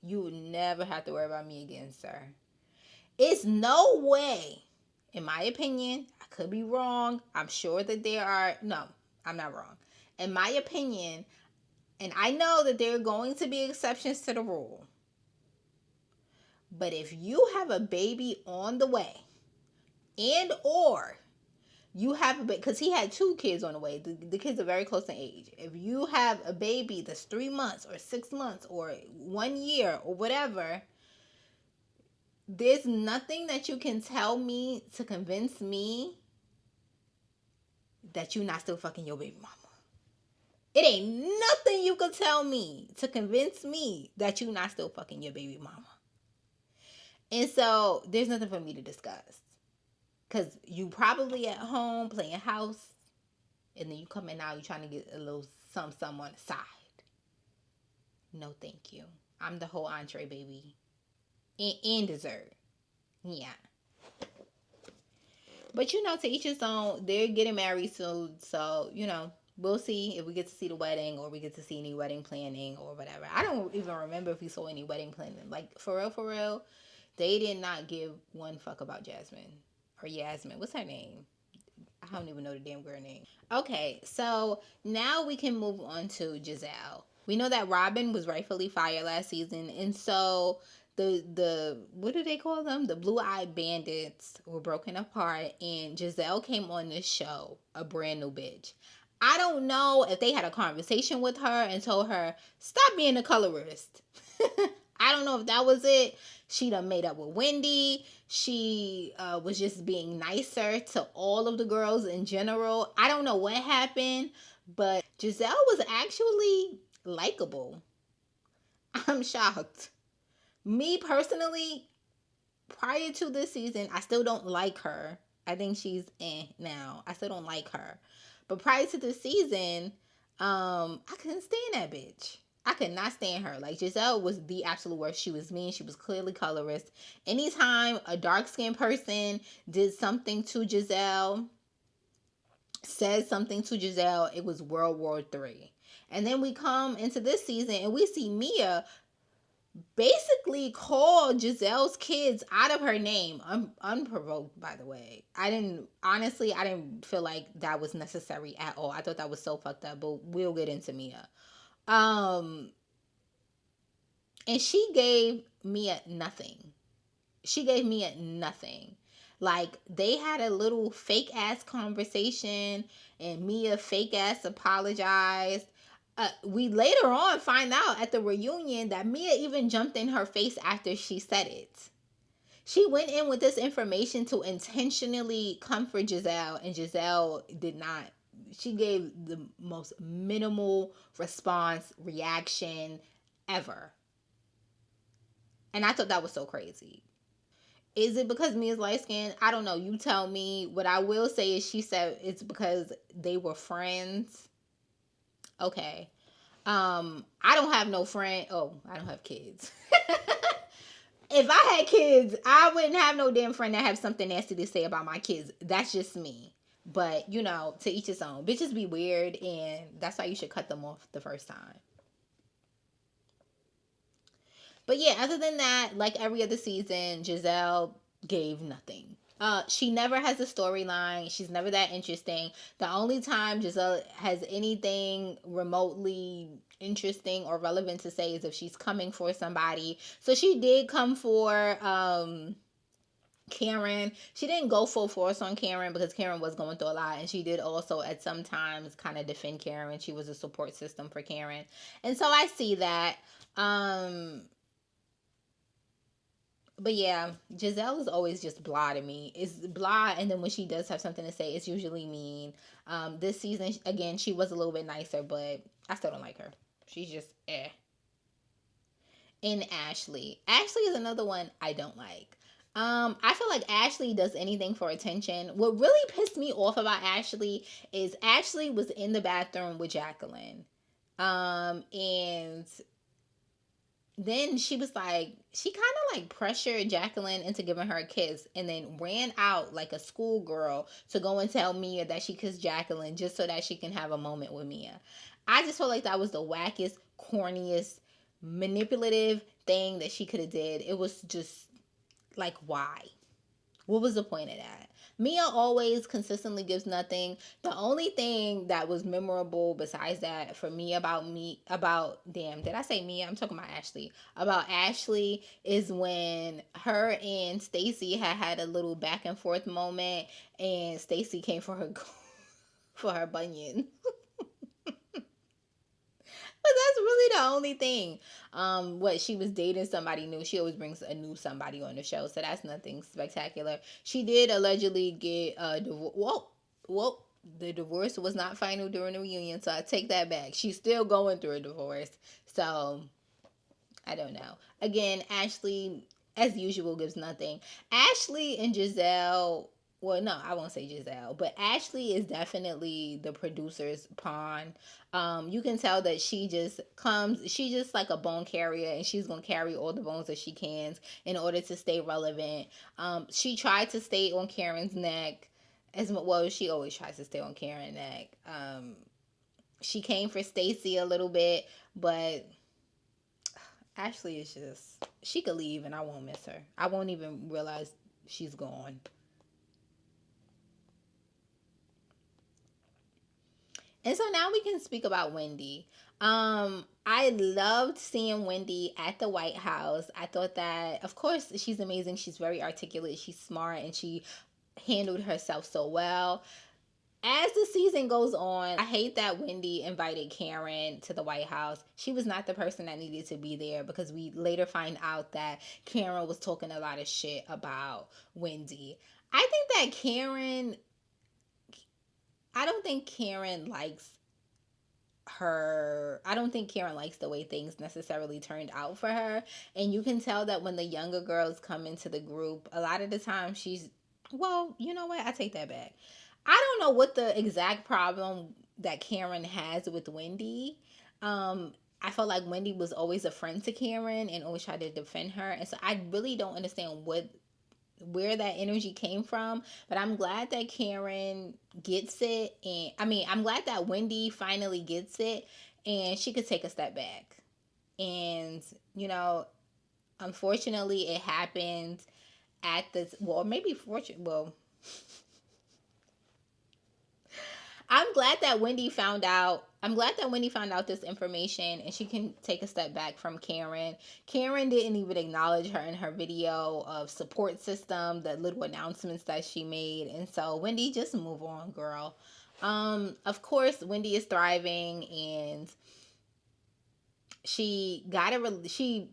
You will never have to worry about me again, sir. It's no way, in my opinion, I could be wrong. I'm sure that no, I'm not wrong. In my opinion, and I know that there are going to be exceptions to the rule, but if you have a baby on the way, and or you have a baby, because he had 2 kids on the way, the kids are very close in age. If you have a baby that's 3 months or 6 months or 1 year or whatever, there's nothing that you can tell me to convince me that you're not still fucking your baby mama. It ain't nothing you can tell me to convince me that you're not still fucking your baby mama. And so there's nothing for me to discuss. Because you probably at home playing house, and then you come in now, you trying to get a little something on the side. No, thank you. I'm the whole entree, baby. And dessert. Yeah. But, to each his own. They're getting married soon. So, we'll see if we get to see the wedding or we get to see any wedding planning or whatever. I don't even remember if we saw any wedding planning. Like, for real, they did not give one fuck about Jasmine. Or Yasmin. What's her name? I don't even know the damn girl name. Okay, so now we can move on to Giselle. We know that Robin was rightfully fired last season, and so the what do they call them? The blue-eyed bandits were broken apart, and Giselle came on this show, a brand new bitch. I don't know if they had a conversation with her and told her, stop being a colorist. I don't know if that was it. She done made up with Wendy. She was just being nicer to all of the girls in general. I don't know what happened, but Giselle was actually likable. I'm shocked. Me personally, prior to this season, I still don't like her. I think she's now. I still don't like her. But prior to this season, I couldn't stand that bitch. I could not stand her. Like, Giselle was the absolute worst. She was mean. She was clearly colorist. Anytime a dark-skinned person did something to Giselle, said something to Giselle, it was World War III. And then we come into this season and we see Mia basically call Giselle's kids out of her name, unprovoked, by the way. I didn't feel like that was necessary at all. I thought that was so fucked up, but we'll get into Mia. And she gave Mia nothing. Like, they had a little fake ass conversation and Mia fake ass apologized. We later on find out at the reunion that Mia even jumped in her face after she said it. She went in with this information to intentionally comfort Giselle, and Giselle did not. She gave the most minimal reaction ever. And I thought that was so crazy. Is it because Mia's light skinned? I don't know. You tell me. What I will say is she said it's because they were friends. Okay. I don't have no friend. Oh, I don't have kids. If I had kids, I wouldn't have no damn friend that have something nasty to say about my kids. That's just me. But, to each his own. Bitches be weird, and that's why you should cut them off the first time. But yeah, other than that, like every other season, Giselle gave nothing. She never has a storyline. She's never that interesting. The only time Giselle has anything remotely interesting or relevant to say is if she's coming for somebody. So she did come for Karen. She didn't go full force on Karen because Karen was going through a lot, and she did also at some times kind of defend Karen. She was a support system for Karen, and so I see that. But yeah, Giselle is always just blah to me. It's blah, and then when she does have something to say, it's usually mean. This season, again, she was a little bit nicer, but I still don't like her. She's just And Ashley. Ashley is another one I don't like. I feel like Ashley does anything for attention. What really pissed me off about Ashley is Ashley was in the bathroom with Jacqueline. And then she was like, she kind of like pressured Jacqueline into giving her a kiss and then ran out like a schoolgirl to go and tell Mia that she kissed Jacqueline just so that she can have a moment with Mia. I just felt like that was the wackest, corniest, manipulative thing that she could have did. It was just like, why? What was the point of that? Mia always consistently gives nothing. The only thing that was memorable besides that for me, damn, did I say Mia? I'm talking about Ashley. About Ashley is when her and Stacy had a little back and forth moment, and Stacy came for her for her bunion. But that's really the only thing. What she was dating somebody new. She always brings a new somebody on the show, so that's nothing spectacular. She did allegedly get a divorce. Whoa. The divorce was not final during the reunion, so I take that back. She's still going through a divorce, so I don't know. Again, Ashley, as usual, gives nothing. Ashley and Giselle. Well, no, I won't say Giselle, but Ashley is definitely the producer's pawn. You can tell that she's just like a bone carrier, and she's gonna carry all the bones that she can in order to stay relevant. She tried to stay on Karen's neck as well. She always tries to stay on Karen's neck. She came for Stacy a little bit, but Ashley is just, she could leave and I won't miss her. I won't even realize she's gone. And so now we can speak about Wendy. I loved seeing Wendy at the White House. I thought that, of course, she's amazing. She's very articulate. She's smart, and she handled herself so well. As the season goes on, I hate that Wendy invited Karen to the White House. She was not the person that needed to be there, because we later find out that Karen was talking a lot of shit about Wendy. I don't think Karen likes her. I don't think Karen likes the way things necessarily turned out for her. And you can tell that when the younger girls come into the group, a lot of the time well, you know what? I take that back. I don't know what the exact problem that Karen has with Wendy. I felt like Wendy was always a friend to Karen and always tried to defend her. And so I really don't understand where that energy came from, but I'm glad that Karen gets it. And I'm glad that Wendy finally gets it and she could take a step back. And, unfortunately it happened at this, I'm glad that Wendy found out this information and she can take a step back from Karen. Karen didn't even acknowledge her in her video of support system, the little announcements that she made. And so Wendy, just move on, girl. Of course, Wendy is thriving, and she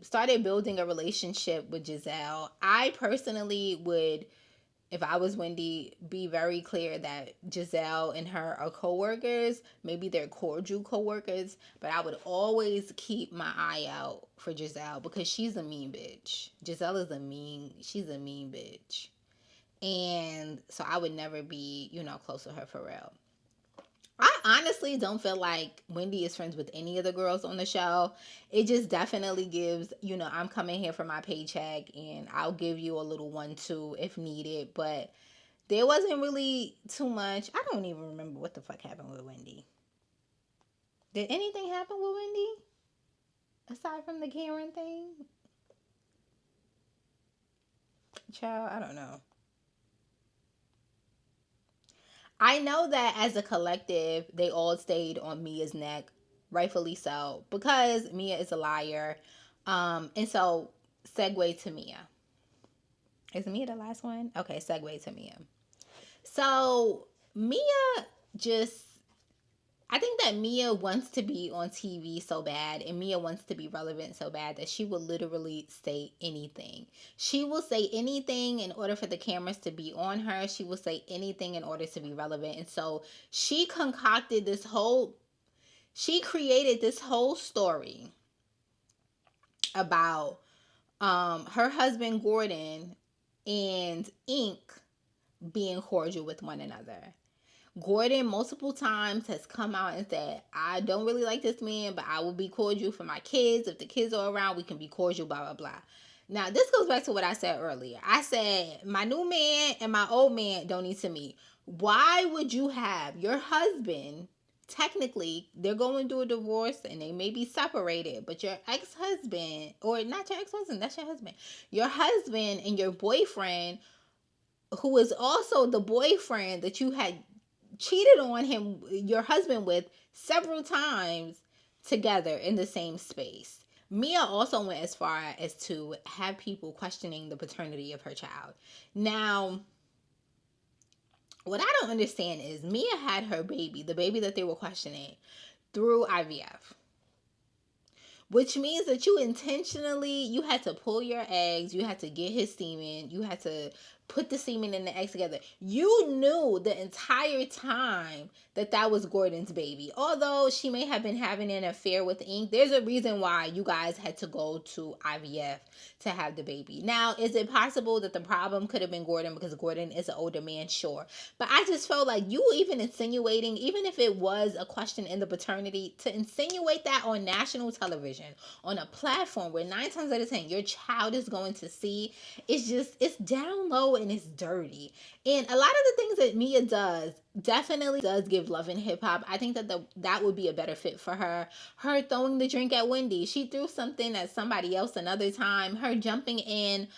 started building a relationship with Giselle. I personally would, if I was Wendy, be very clear that Giselle and her are co-workers. Maybe they're cordial co-workers, but I would always keep my eye out for Giselle, because she's a mean bitch. Giselle is she's a mean bitch. And so I would never be, close to her for real. I honestly don't feel like Wendy is friends with any of the girls on the show. It just definitely gives, I'm coming here for my paycheck and I'll give you a little 1-2 if needed. But there wasn't really too much. I don't even remember what the fuck happened with Wendy. Did anything happen with Wendy? Aside from the Karen thing? Child, I don't know. I know that as a collective, they all stayed on Mia's neck, rightfully so, because Mia is a liar. And so, segue to Mia. Is Mia the last one? Okay, segue to Mia. So, I think that Mia wants to be on TV so bad, and Mia wants to be relevant so bad that she will literally say anything. She will say anything in order for the cameras to be on her. She will say anything in order to be relevant. And so she created this whole story about her husband Gordon and Ink being cordial with one another. Gordon multiple times has come out and said, I don't really like this man, but I will be cordial for my kids. If the kids are around, we can be cordial, blah, blah, blah. Now, this goes back to what I said earlier. I said, my new man and my old man don't need to meet. Why would you have your husband, technically, they're going through a divorce and they may be separated, but your ex-husband, or not your ex-husband, that's your husband, your husband and your boyfriend, who is also the boyfriend that you had cheated on him, your husband, with several times together in the same space. Mia also went as far as to have people questioning the paternity of her child. Now, what I don't understand is Mia had her baby, the baby that they were questioning, through IVF. Which means that you had to pull your eggs, you had to get his semen, you had to put the semen and the eggs together. You knew the entire time that was Gordon's baby. Although she may have been having an affair with Ink, there's a reason why you guys had to go to IVF to have the baby. Now, is it possible that the problem could have been Gordon because Gordon is an older man? Sure. But I just felt like you even insinuating, even if it was a question in the paternity, to insinuate that on national television, on a platform where 9 times out of 10 your child is going to see, it's down low and it's dirty. And a lot of the things that Mia does definitely does give love in hip hop. I think that would be a better fit for her. Her throwing the drink at Wendy, she threw something at somebody else another time. Her jumping in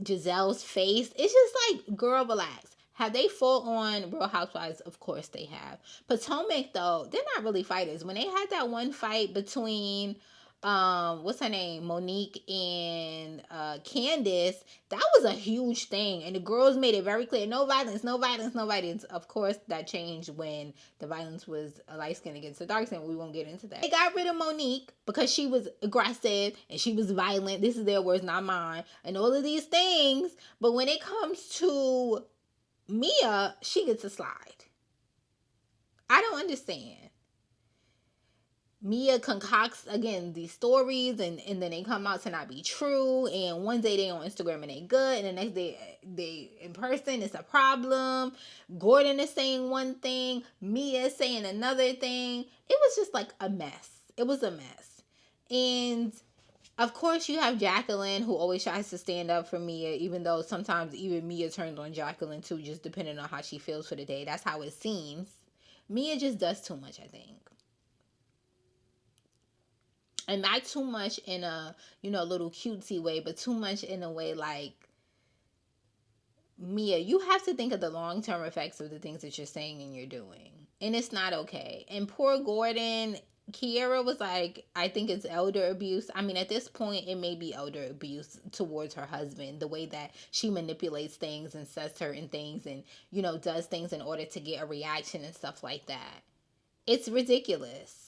Giselle's face, it's just like, girl, relax. Have they fought on Real Housewives? Of course they have. Potomac, though, they're not really fighters. When they had that one fight between what's her name, Monique and Candace, that was a huge thing, and the girls made it very clear, no violence, no violence, no violence. Of course that changed when the violence was a light skin against a dark skin. We won't get into that. They got rid of Monique because she was aggressive and she was violent. This is their words, not mine, and all of these things. But when it comes to Mia, she gets a slide. I don't understand. Mia concocts, again, these stories, and then they come out to not be true, and one day they on Instagram and they good, and the next day they in person, it's a problem. Gordon is saying one thing, Mia is saying another thing. It was just like a mess. It was a mess. And of course you have Jacqueline, who always tries to stand up for Mia, even though sometimes even Mia turns on Jacqueline too, just depending on how she feels for the day. That's how it seems. Mia just does too much, I think. And not too much in a, little cutesy way, but too much in a way like, Mia, you have to think of the long-term effects of the things that you're saying and you're doing. And it's not okay. And poor Gordon, Kiera was like, I think it's elder abuse. I mean, at this point, it may be elder abuse towards her husband, the way that she manipulates things and says certain things and, does things in order to get a reaction and stuff like that. It's ridiculous.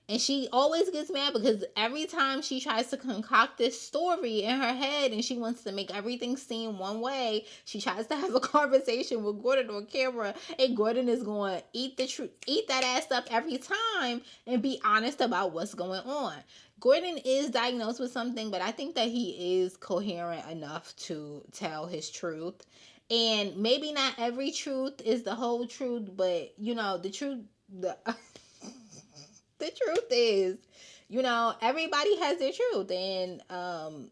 And she always gets mad because every time she tries to concoct this story in her head and she wants to make everything seem one way, she tries to have a conversation with Gordon on camera, and Gordon is going to eat that ass up every time and be honest about what's going on. Gordon is diagnosed with something, but I think that he is coherent enough to tell his truth. And maybe not every truth is the whole truth, but the truth, the truth is, everybody has their truth, and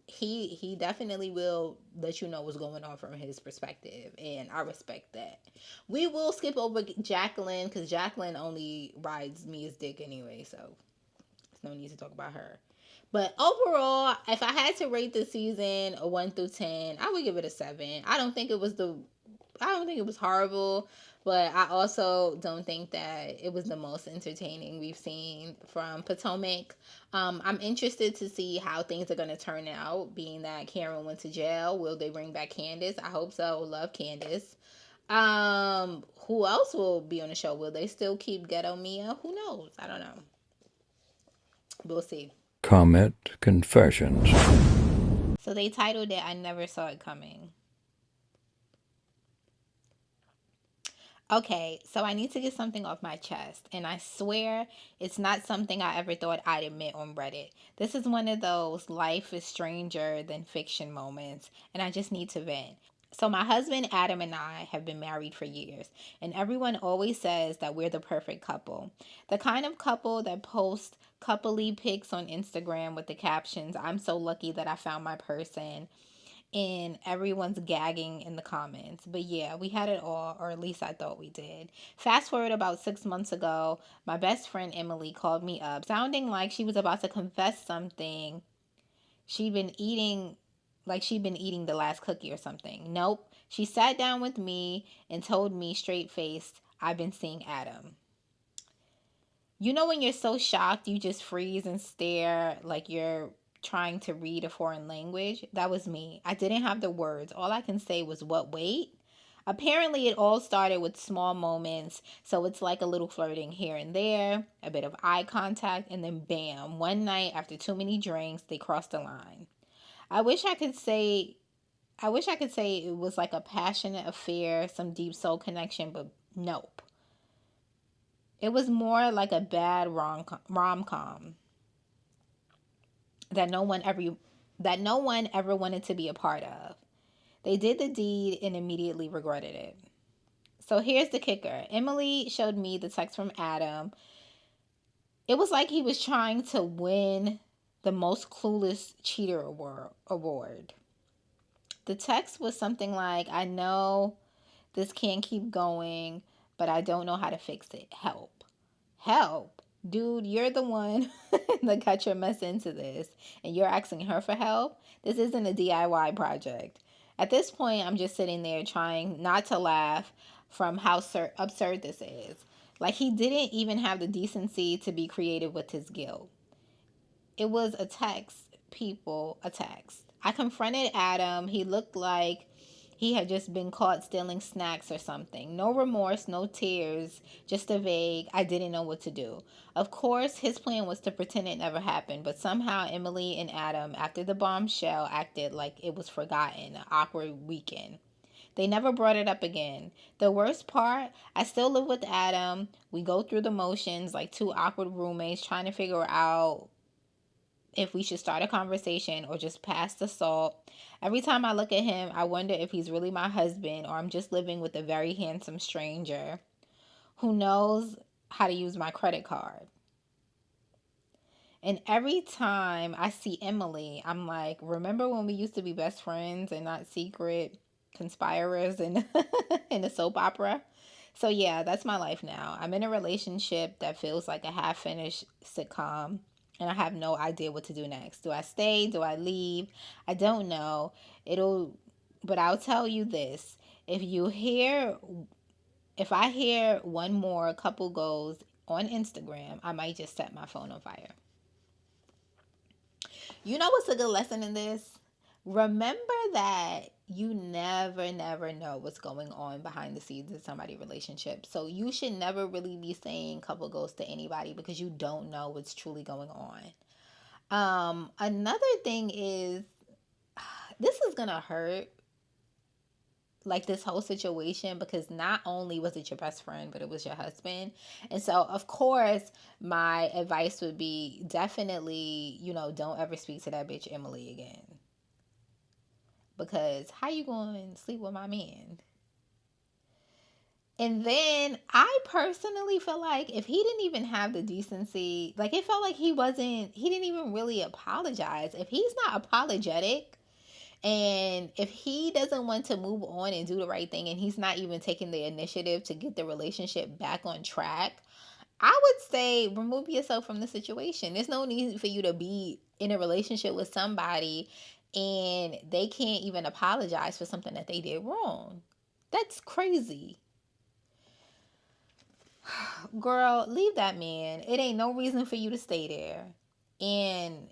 he definitely will let you know what's going on from his perspective, and I respect that. We will skip over Jacqueline because Jacqueline only rides Mia's dick anyway, so there's no need to talk about her. But overall, if I had to rate the season a 1 through 10, I would give it a 7. I don't think it was horrible. But I also don't think that it was the most entertaining we've seen from Potomac. I'm interested to see how things are going to turn out, being that Karen went to jail. Will they bring back Candace? I hope so. Love Candace. Who else will be on the show? Will they still keep Ghetto Mia? Who knows? I don't know. We'll see. Comment Confessions. So they titled it, I Never Saw It Coming. Okay, so I need to get something off my chest, and I swear it's not something I ever thought I'd admit on Reddit. This is one of those life is stranger than fiction moments, and I just need to vent. So my husband Adam and I have been married for years, and everyone always says that we're the perfect couple. The kind of couple that posts coupley pics on Instagram with the captions, "I'm so lucky that I found my person," and everyone's gagging in the comments. But yeah, we had it all, or at least I thought we did. Fast forward about 6 months ago, my best friend Emily called me up, sounding like she was about to confess something she'd been eating, like she'd been eating the last cookie or something. Nope. She sat down with me and told me straight faced, "I've been seeing Adam." You know when you're so shocked you just freeze and stare like you're trying to read a foreign language? That was me. I didn't have the words. All I can say was, "What, wait?" Apparently, it all started with small moments, so it's like a little flirting here and there, a bit of eye contact, and then bam, one night after too many drinks, they crossed the line. I wish I could say I wish I could say it was like a passionate affair, some deep soul connection, but nope. It was more like a bad rom-com that no one ever wanted to be a part of. They did the deed and immediately regretted it. So here's the kicker. Emily showed me the text from Adam. It was like he was trying to win the most clueless cheater award. The text was something like, "I know this can't keep going, but I don't know how to fix it. Help." Help? Dude, you're the one that got your mess into this, and you're asking her for help? This isn't a DIY project. At this point, I'm just sitting there trying not to laugh from how absurd this is. Like, he didn't even have the decency to be creative with his guilt. It was a text, people, a text. I confronted Adam. He looked like he had just been caught stealing snacks or something. No remorse, no tears, just a vague, "I didn't know what to do." Of course, his plan was to pretend it never happened, but somehow Emily and Adam, after the bombshell, acted like it was forgotten, an awkward weekend. They never brought it up again. The worst part, I still live with Adam. We go through the motions like two awkward roommates trying to figure out if we should start a conversation or just pass the salt. Every time I look at him, I wonder if he's really my husband or I'm just living with a very handsome stranger who knows how to use my credit card. And every time I see Emily, I'm like, remember when we used to be best friends and not secret conspirers in, in a soap opera? So yeah, that's my life now. I'm in a relationship that feels like a half-finished sitcom, and I have no idea what to do next. Do I stay? Do I leave? I don't know. But I'll tell you this. If you hear, if I hear one more couple goals on Instagram, I might just set my phone on fire. You know what's a good lesson in this? Remember that you never know what's going on behind the scenes in somebody's relationship. So you should never really be saying couple goals to anybody because you don't know what's truly going on. Another thing is, this is gonna hurt, like this whole situation, because not only was it your best friend, but it was your husband. And so of course my advice would be definitely, don't ever speak to that bitch Emily again, because how you going to sleep with my man? And then I personally feel like if he didn't even have the decency, like it felt like he didn't even really apologize. If he's not apologetic, and if he doesn't want to move on and do the right thing, and he's not even taking the initiative to get the relationship back on track, I would say remove yourself from the situation. There's no need for you to be in a relationship with somebody and they can't even apologize for something that they did wrong. That's crazy. Girl, leave that man. It ain't no reason for you to stay there. And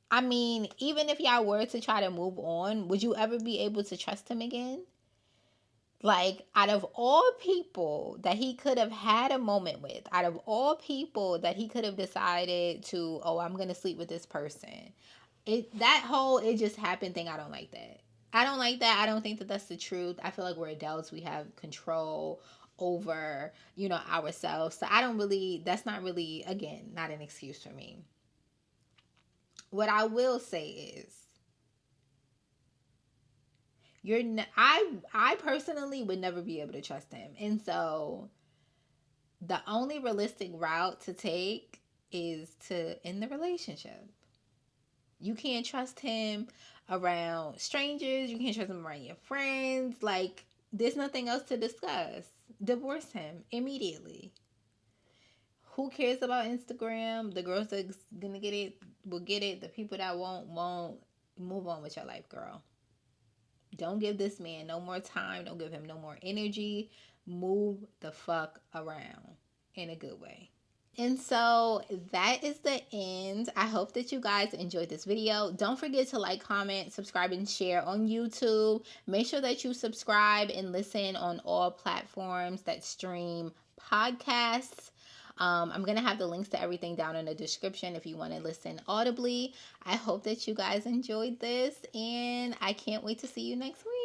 I mean, even if y'all were to try to move on, would you ever be able to trust him again? Like, out of all people that he could have had a moment with, out of all people that he could have decided to, "Oh, I'm going to sleep with this person." It just happened thing, I don't like that. I don't like that. I don't think that that's the truth. I feel like we're adults. We have control over, ourselves. So that's not really, again, not an excuse for me. What I will say is, I personally would never be able to trust him. And so the only realistic route to take is to end the relationship. You can't trust him around strangers. You can't trust him around your friends. Like, there's nothing else to discuss. Divorce him immediately. Who cares about Instagram? The girls that's gonna get it will get it. The people that won't. Move on with your life, girl. Don't give this man no more time. Don't give him no more energy. Move the fuck around in a good way. And so that is the end. I hope that you guys enjoyed this video. Don't forget to like, comment, subscribe, and share on YouTube. Make sure that you subscribe and listen on all platforms that stream podcasts. I'm going to have the links to everything down in the description if you want to listen audibly. I hope that you guys enjoyed this, and I can't wait to see you next week.